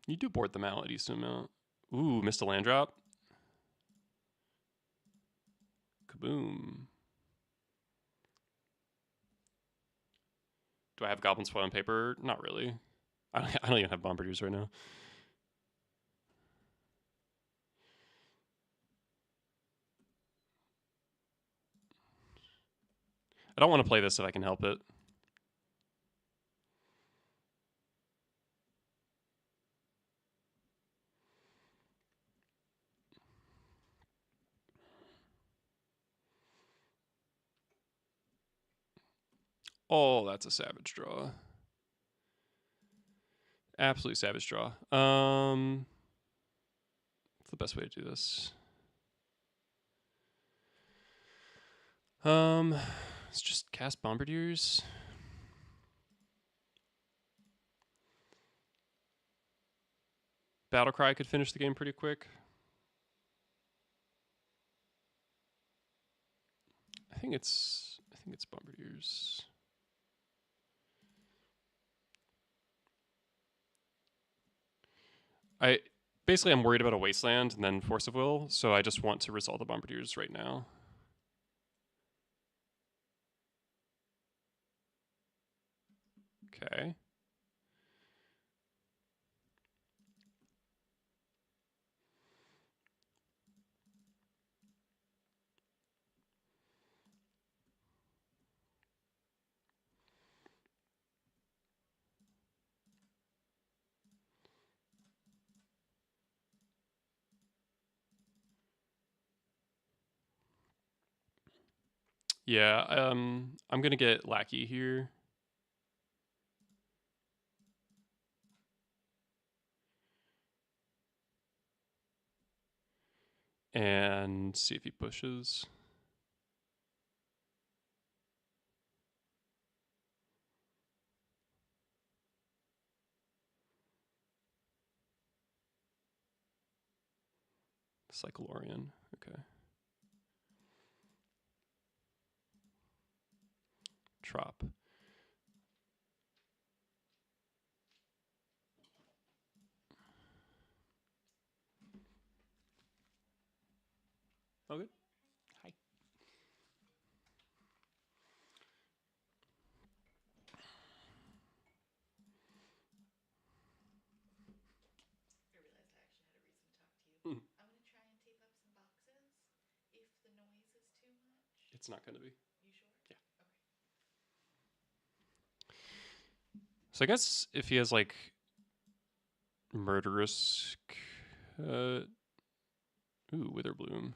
You do board them out at decent amount. Ooh, missed a land drop. Kaboom. Do I have Goblins foil on paper? Not really. I don't even have Bombardiers right now. I don't want to play this if I can help it. Oh, that's a savage draw. Absolutely savage draw. What's the best way to do this? Let's just cast Bombardiers. Battlecry could finish the game pretty quick. I think it's Bombardiers. I'm worried about a Wasteland and then Force of Will, so I just want to resolve the Bombardiers right now. Okay. Yeah, I'm gonna get Lackey here. And see if he pushes. Cyclorian, okay. Trop. Oh, good. Hi. I realized I actually had a reason to talk to you. Mm. I'm going to try and tape up some boxes. If the noise is too much. It's not gonna be. You sure? Yeah. Okay. So I guess if he has like murderous, ooh, Witherbloom.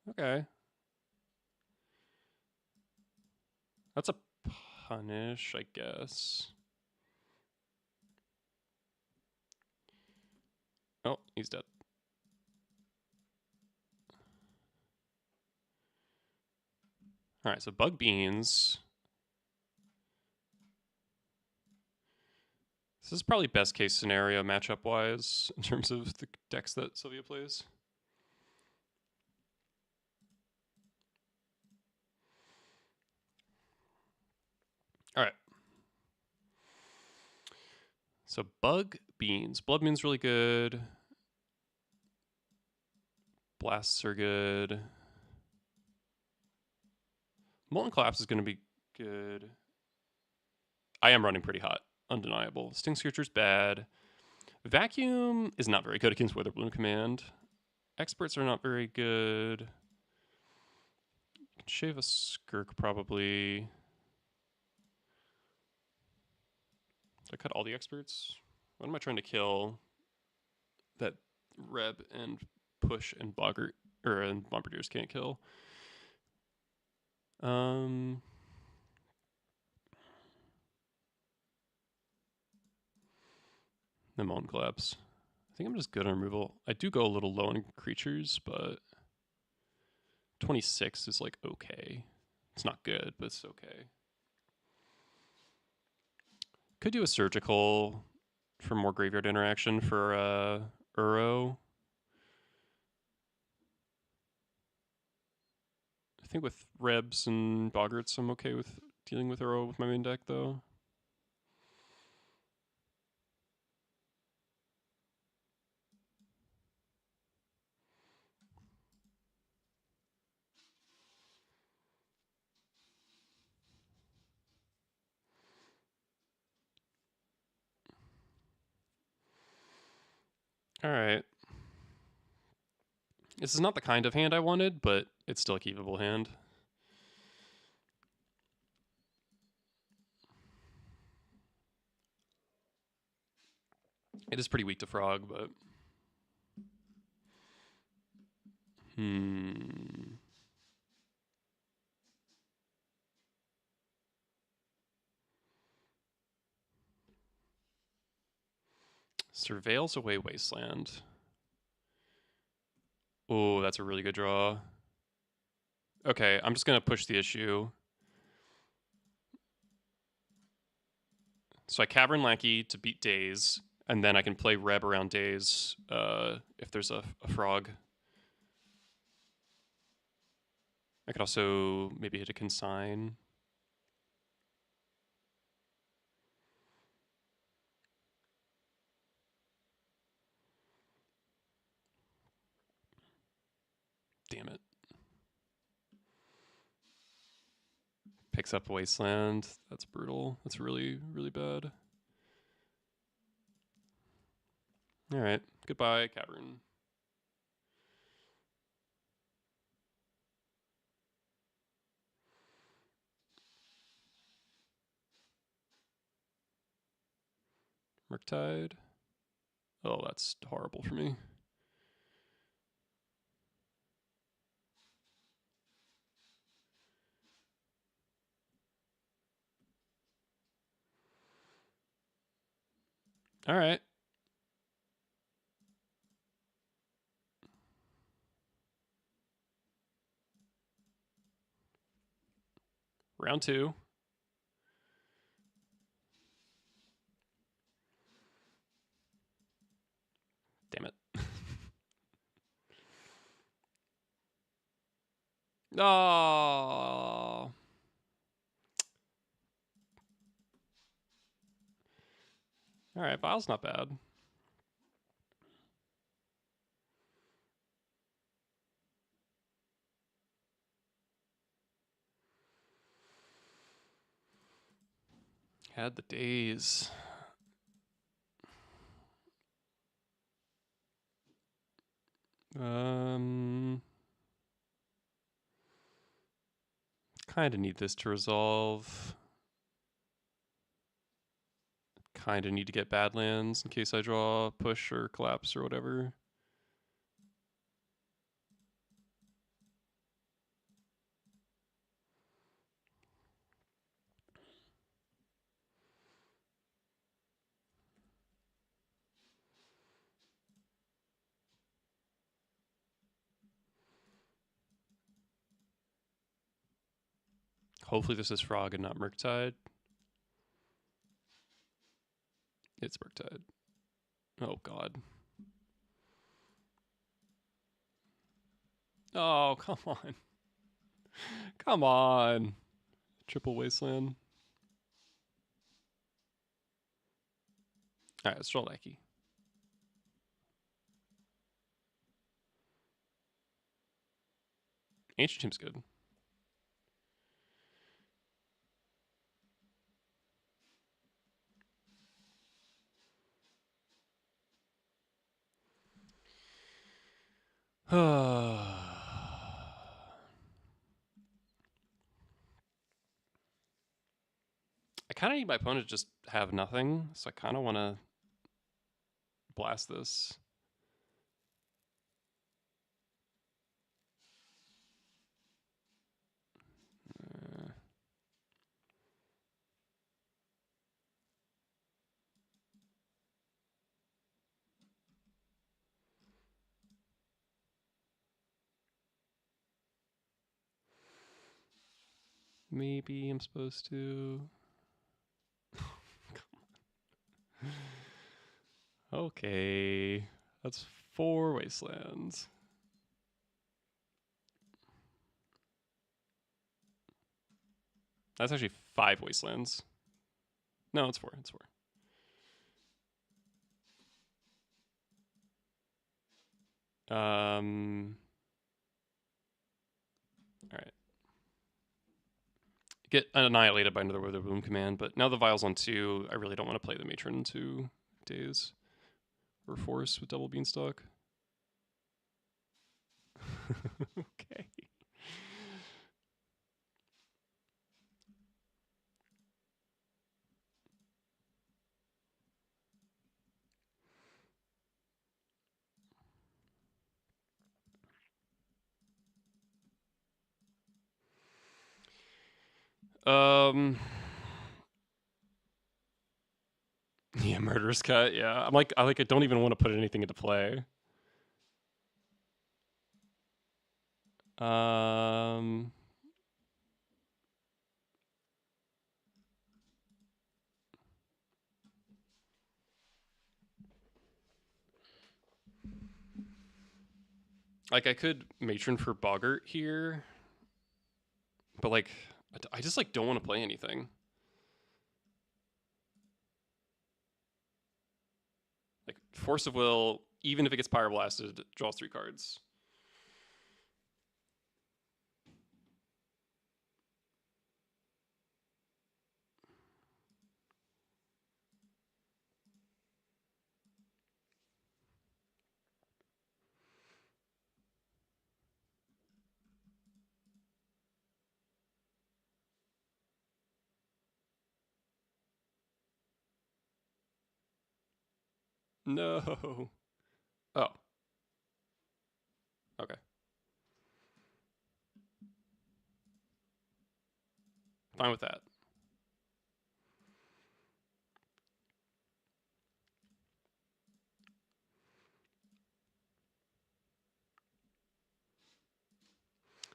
Okay, that's a punish, I guess. Oh, he's dead. All right, so Bug Beans. This is probably best case scenario matchup wise in terms of the decks that Sylvia plays. So Bug Beans. Blood Moon's really good. Blasts are good. Molten Collapse is going to be good. I am running pretty hot. Undeniable. Sting Scourger's bad. Vacuum is not very good against Weather Balloon Command. Experts are not very good. Can shave a Skirk probably. Did I cut all the experts? What am I trying to kill? That Reb and Push and Boggart and Bombardiers can't kill. The Molten Collapse. I think I'm just good on removal. I do go a little low on creatures, but 26 is like okay. It's not good, but it's okay. Could do a surgical for more graveyard interaction for Uro. I think with Rebs and Boggarts, I'm okay with dealing with Uro with my main deck, though. All right. This is not the kind of hand I wanted, but it's still a keepable hand. It is pretty weak to Frog, but... Surveils away Wasteland. Oh, that's a really good draw. Okay, I'm just going to push the issue. So I Cavern Lackey to beat Daze, and then I can play Reb around Daze if there's a Frog. I could also maybe hit a Consign. Damn it. Picks up Wasteland. That's brutal. That's really, really bad. Alright. Goodbye, Cavern. Murktide. Oh, that's horrible for me. Alright. Round 2. Damn it. Oh. Alright, Vile's not bad. Had the days. Kind of need this to resolve. Kind of need to get Badlands in case I draw Push or Collapse or whatever. Hopefully this is Frog and not Murktide. It's Murktide. Oh, God. Oh, come on. Come on. Triple Wasteland. Alright, let's roll Lucky. Ancient Tomb's good. I kind of need my opponent to just have nothing, so I kind of want to blast this. Maybe I'm supposed to. Okay, that's 4 wastelands. That's actually 5 wastelands. No, it's 4. It's 4. All right. Get annihilated by another Wither Bloom command, but now the Vial's on 2. I really don't want to play the Matron in 2 days. Or Force with double Beanstalk. Okay. Yeah, Murderous Cut. Yeah, I don't even want to put anything into play. Like I could Matron for Boggart here, but like I just like don't want to play anything. Like Force of Will, even if it gets Pyroblasted, draws 3 cards. No. Oh. Okay. Fine with that.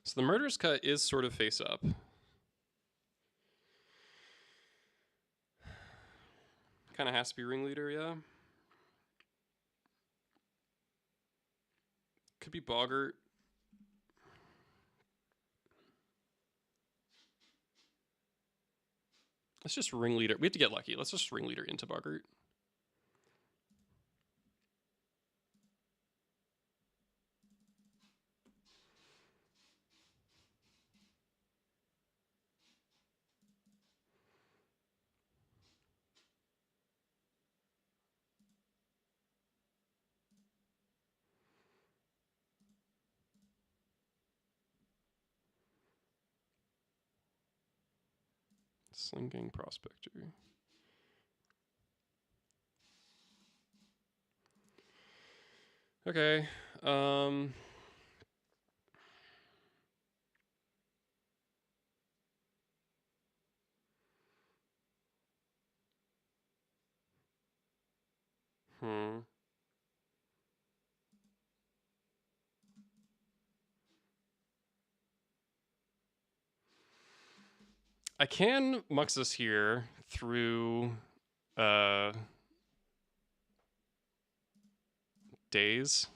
So the Murderous Cut is sort of face up. Kind of has to be Ringleader, yeah. Could be Boggart. Let's just Ringleader. We have to get lucky. Let's just Ringleader into Boggart. Slinking Prospector. Okay. I can Muxus here through days.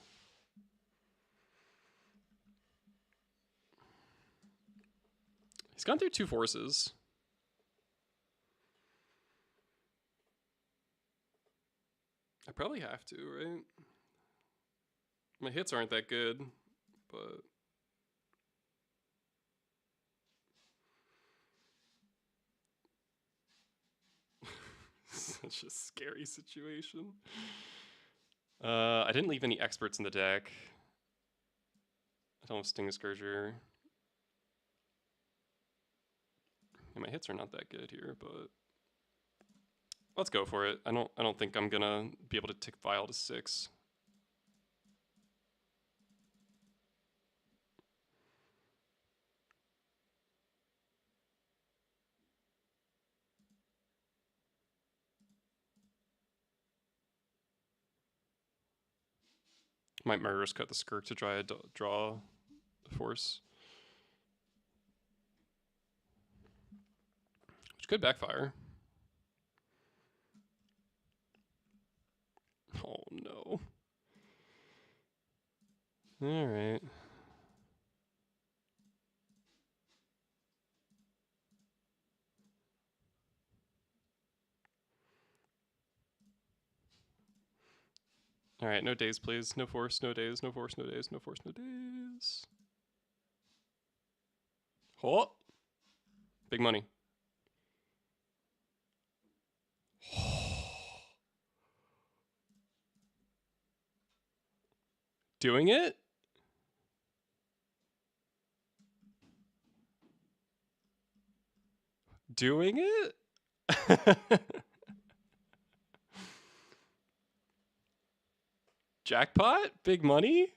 He's gone through 2 forces. I probably have to, right? My hits aren't that good, but such a scary situation. I didn't leave any experts in the deck. I don't have Sting Scourger. And my hits are not that good here, but let's go for it. I don't think I'm gonna be able to tick Vial to 6. Might Murderous Cut the Skirk to try to draw the force. Which could backfire. Oh no. Alright. Alright, no days, please. No force, no days, no force, no days, no force, no days. Oh! Big money. Doing it? Doing it? Jackpot? Big money?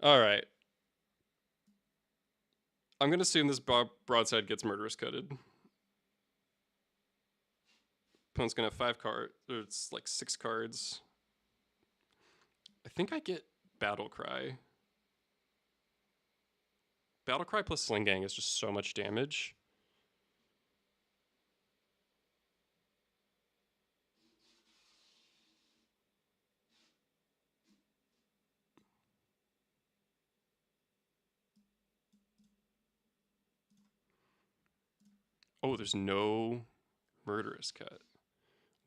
Alright. I'm gonna assume this broadside gets Murderous Cutted. Opponent's gonna have 5 cards. It's like 6 cards. I think I get Battle Cry. Battle Cry plus Sling Gang is just so much damage. Oh, there's no Murderous Cut.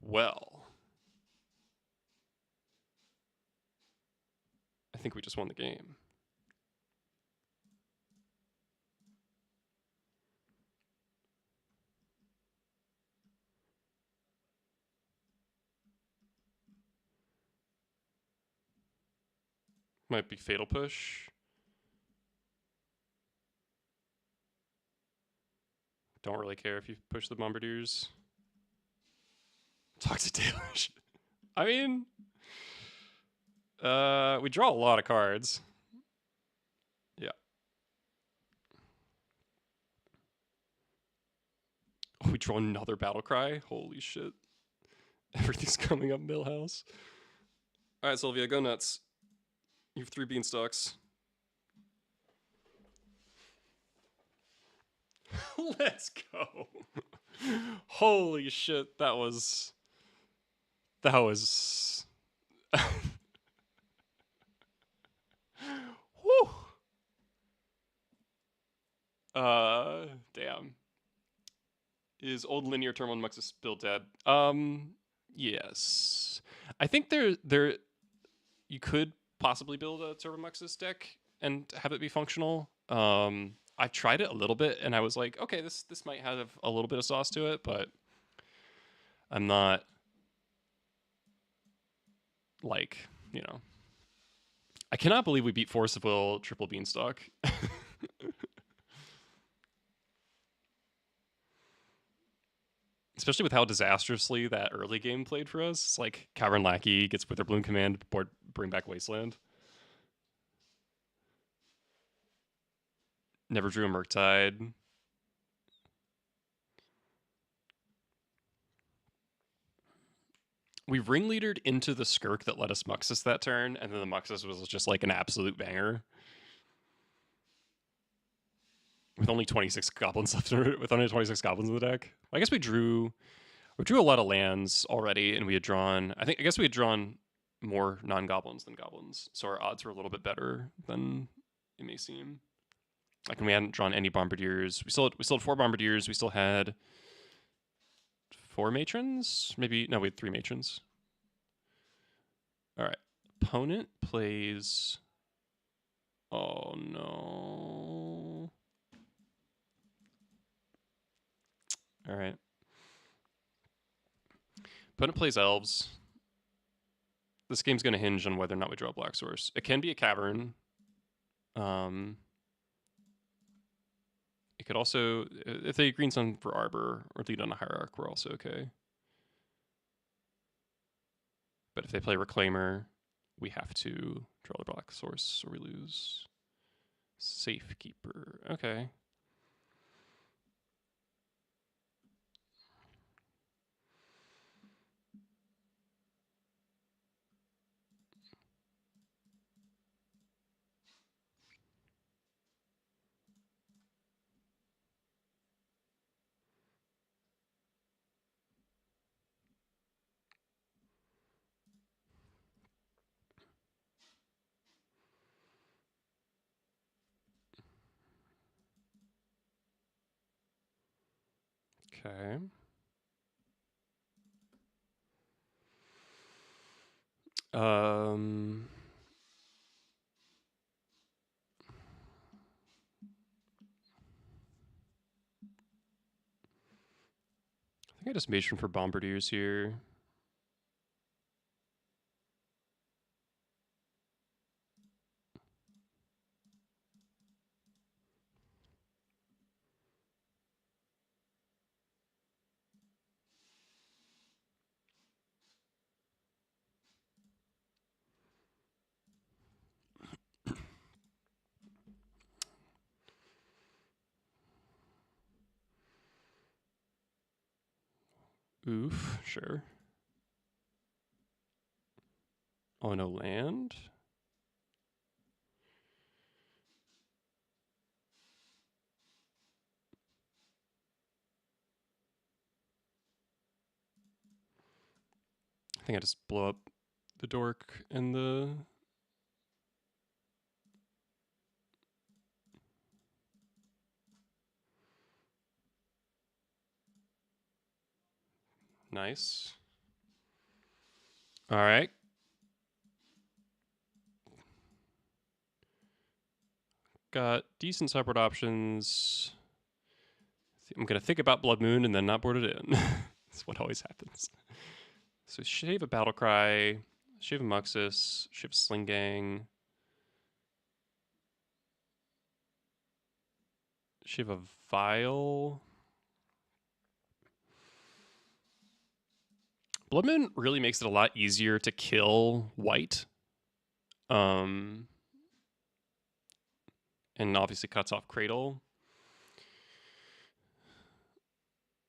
Well, I think we just won the game. Might be Fatal Push. Don't really care if you push the Bombardiers. Toxic Deluge. I mean, we draw a lot of cards. Yeah. Oh, we draw another Battle Cry. Holy shit. Everything's coming up Millhouse. All right, Sylvia, go nuts. You have 3 Beanstalks. Let's go. Holy shit, that was... Whew. Damn. Is old linear Turbo Muxus still dead? Yes. I think you could possibly build a Turbo Muxus deck and have it be functional. I've tried it a little bit and I was like, okay, this might have a little bit of sauce to it, but I'm not like, you know. I cannot believe we beat Force of Will triple Beanstalk. Especially with how disastrously that early game played for us. It's like Cavern Lackey gets Witherbloom Command, board, bring back Wasteland. Never drew a Murktide. We ringleadered into the Skirk that let us Muxus that turn, and then the Muxus was just like an absolute banger. With only 26 goblins left, with only 26 goblins in the deck. I guess we drew a lot of lands already, and we had drawn. I guess we had drawn more non-goblins than goblins, so our odds were a little bit better than it may seem. Like when we hadn't drawn any bombardiers, we still had 4 bombardiers. We still had 4 matrons, maybe no, we had 3 matrons. All right, opponent plays. Oh no! All right, opponent plays elves. This game's going to hinge on whether or not we draw a black source. It can be a cavern. It could also, if they green sun for arbor or lead on a hierarch, we're also okay. But if they play reclaimer, we have to draw the black source or we lose. Safekeeper. Okay. Okay. Um. I think I just matron for bombardiers here. Oof, sure. Oh, no land? I think I just blow up the dork and the. Nice. All right. Got decent sideboard options. I'm going to think about Blood Moon and then not board it in. That's what always happens. So shave a Battle Cry, shave a Muxus, shave a Sling Gang, shave a Vial. Blood Moon really makes it a lot easier to kill white. And obviously cuts off Cradle.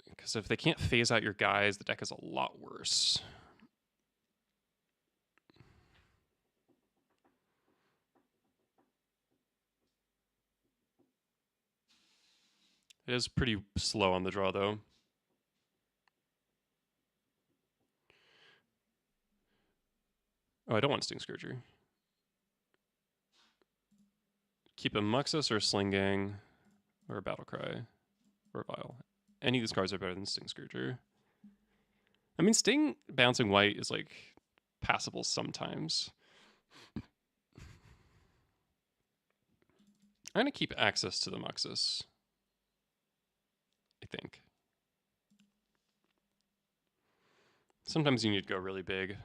Because if they can't phase out your guys, the deck is a lot worse. It is pretty slow on the draw, though. Oh, I don't want Sting Scourger. Keep a Muxus or a Sling Gang, or a Battle Cry, or a Vial. Any of these cards are better than Sting Scourger. I mean, Sting bouncing white is like passable sometimes. I'm going to keep access to the Muxus, I think. Sometimes you need to go really big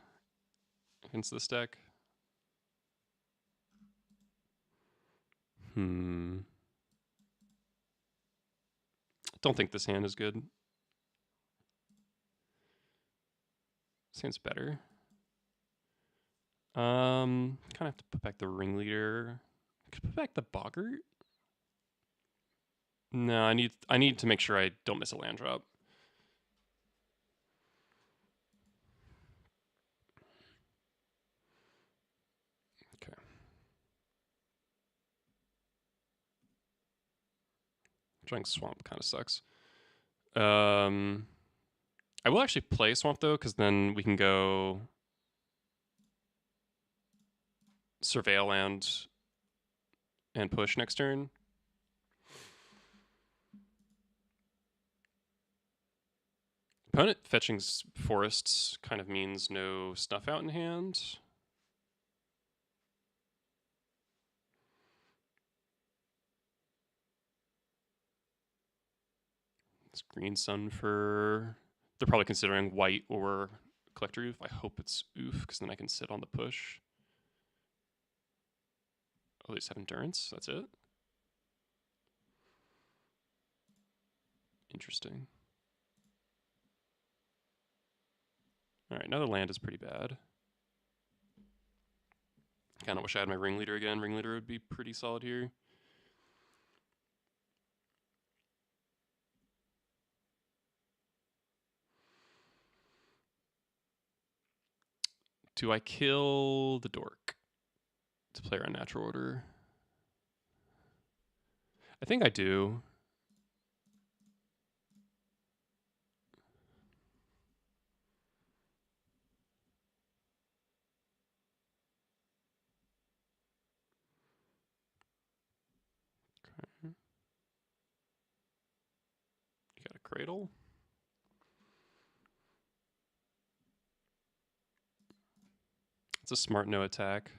against this deck. Don't think this hand is good. This hand's better. Kind of have to put back the Ringleader. Could put back the Boggart. No, I need to make sure I don't miss a land drop. Okay. Drawing Swamp kind of sucks. I will actually play Swamp though, because then we can go surveil and push next turn. Opponent fetching forests kind of means no stuff out in hand. It's green sun for... They're probably considering white or collector oof. I hope it's oof, because then I can sit on the push. Oh, they just have endurance? That's it? Interesting. Alright, now the land is pretty bad. Kind of wish I had my ringleader again. Ringleader would be pretty solid here. Do I kill the dork to play around natural order? I think I do. Okay. You got a cradle? It's a smart no attack.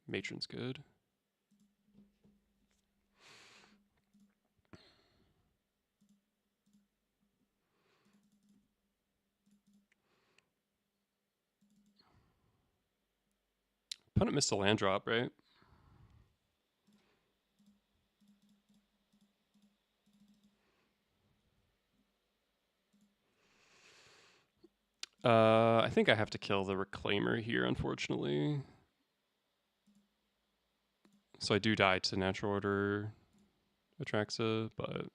Matron's good. Opponent missed a land drop, right? I think I have to kill the Reclaimer here, unfortunately. So I do die to natural order Atraxa, but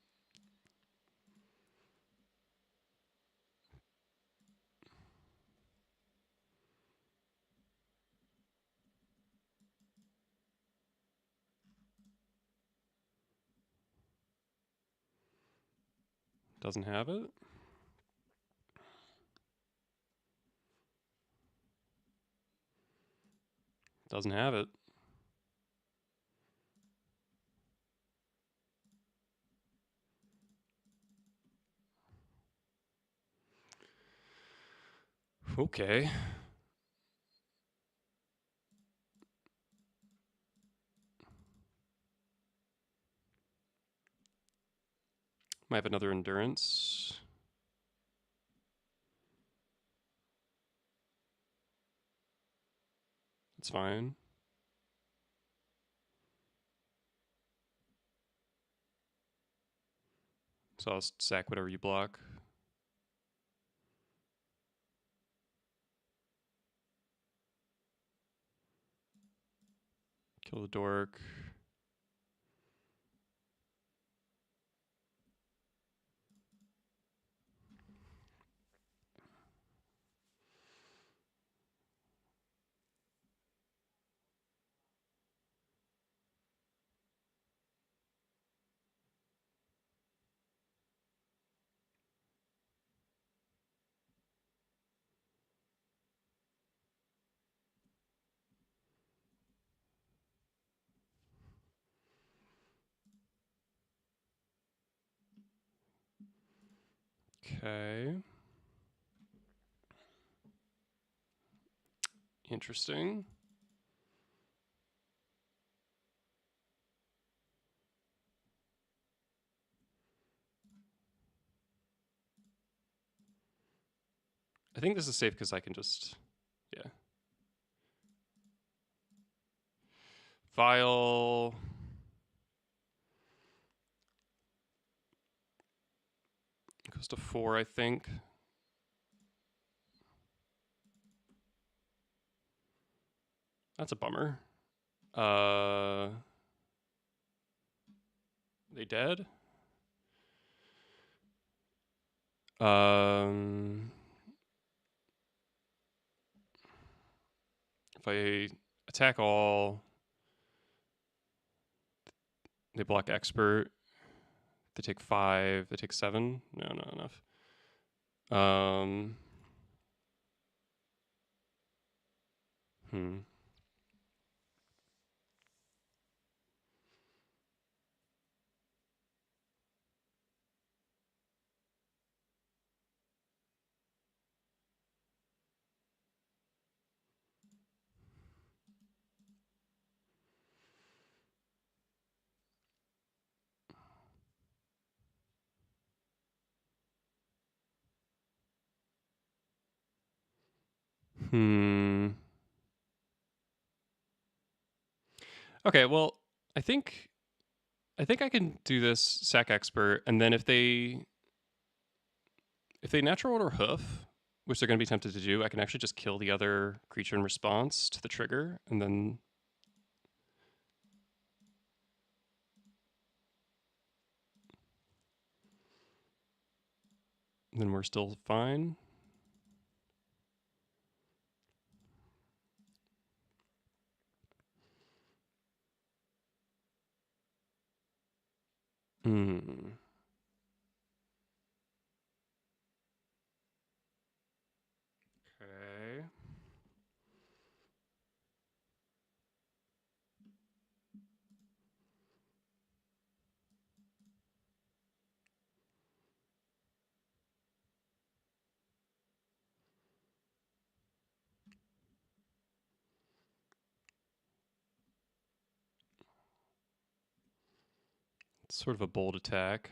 doesn't have it. Doesn't have it. Okay. Might have another endurance. It's fine. So I'll sack whatever you block. Kill the dork. Okay. Interesting. I think this is safe because I can just, yeah. Vial. Goes to 4, I think. That's a bummer. They dead? If I attack all, they block expert. They take 5. They take 7. No, not enough. Hmm. Hmm. Okay, well, I think I think I can do this sack expert, and then if they natural order hoof, which they're going to be tempted to do, I can actually just kill the other creature in response to the trigger, and then we're still fine. Hmm. Okay. It's sort of a bold attack.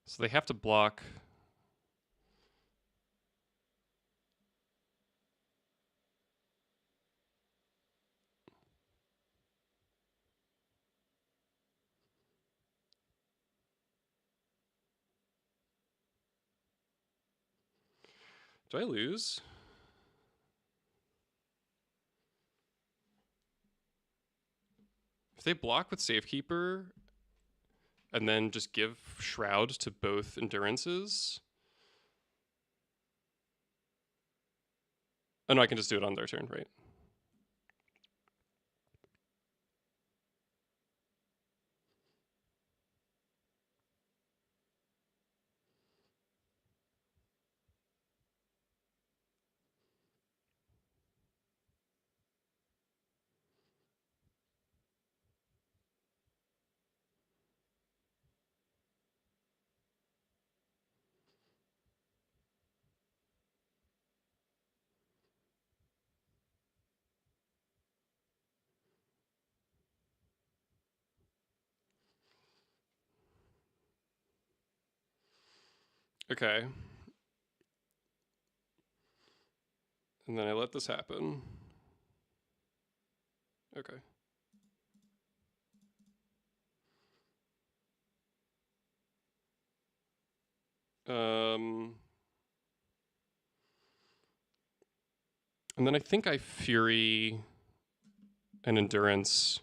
So they have to block. Do I lose? If they block with Safekeeper and then just give Shroud to both Endurances. Oh no, I can just do it on their turn, right? Okay. And then I let this happen. Okay. Um, and then I think I Fury an Endurance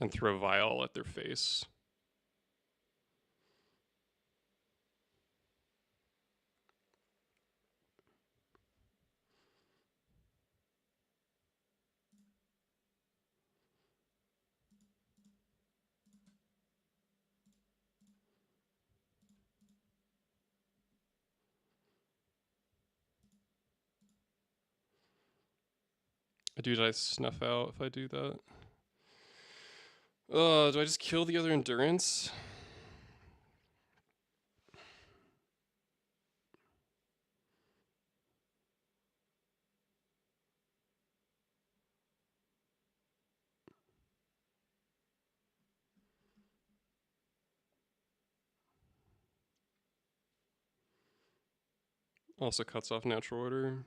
and throw Vial at their face. Did I snuff out if I do that? Do I just kill the other Endurance? Also cuts off natural order.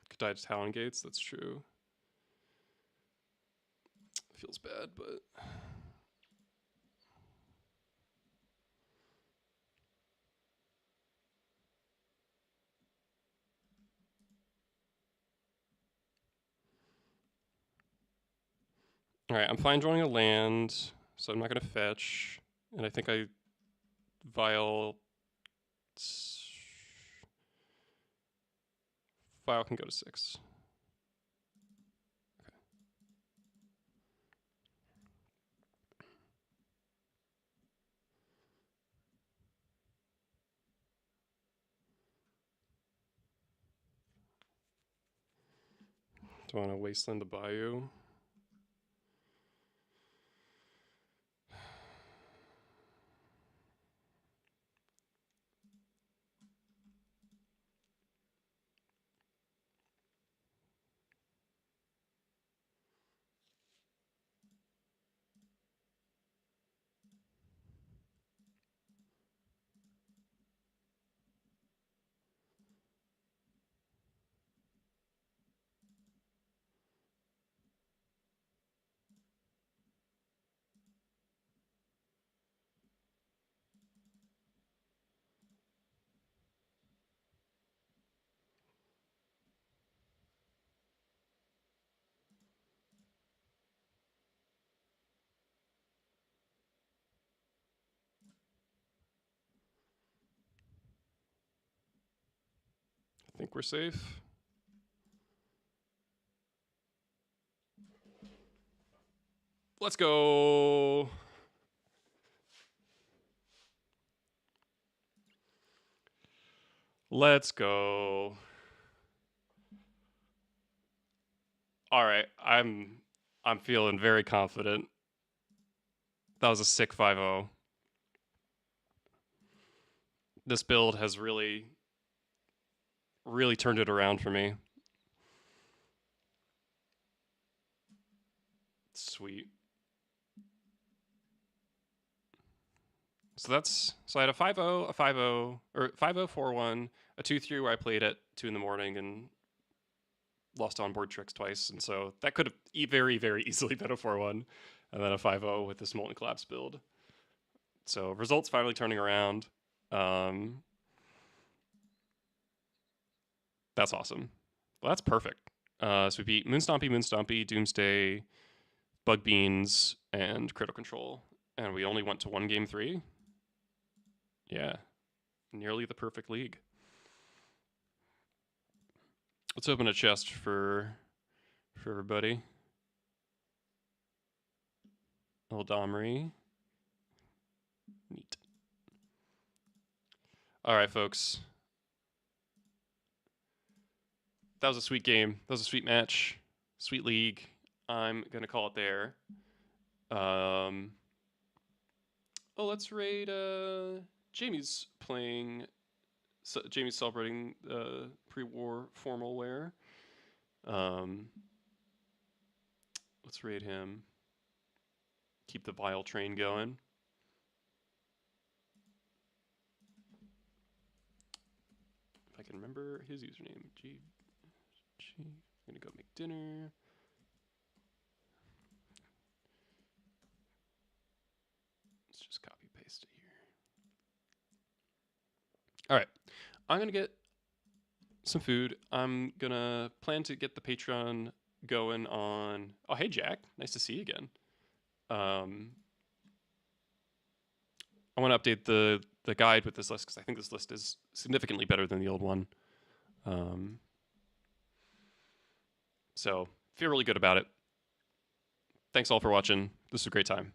Could die to Talon Gates, that's true. feels bad, but all right. I'm fine drawing a land, so I'm not gonna fetch, and I think I Vial Vial can go to 6. Do I want to Wasteland the Bayou? I think we're safe. Let's go. Let's go. All right, I'm feeling very confident. That was a sick 5-0. This build has really turned it around for me. Sweet. So I had a 5-0, a 5-0, or 5-0, 4-1, a 2-3 where I played at 2 in the morning and lost onboard tricks twice, and so that could have very, very easily been a 4-1, and then a 5-0 with this Molten Collapse build. So results finally turning around. That's awesome. Well, that's perfect. So we beat Moonstompy, Doomsday, Bug Beans, and Critical Control, and we only went to 1 game 3. Yeah, nearly the perfect league. Let's open a chest for everybody. Eldomri. Neat. All right, folks. That was a sweet game. That was a sweet match. Sweet league. I'm going to call it there. Oh, let's raid. Jamie's playing. Jamie's celebrating pre-war formal wear. Let's raid him. Keep the Vile train going. If I can remember his username. I'm gonna go make dinner. Let's just copy paste it here. All right, I'm gonna get some food. I'm gonna plan to get the Patreon going on. Oh, hey Jack, nice to see you again. I want to update the guide with this list because I think this list is significantly better than the old one. So feel really good about it. Thanks all for watching. This was a great time.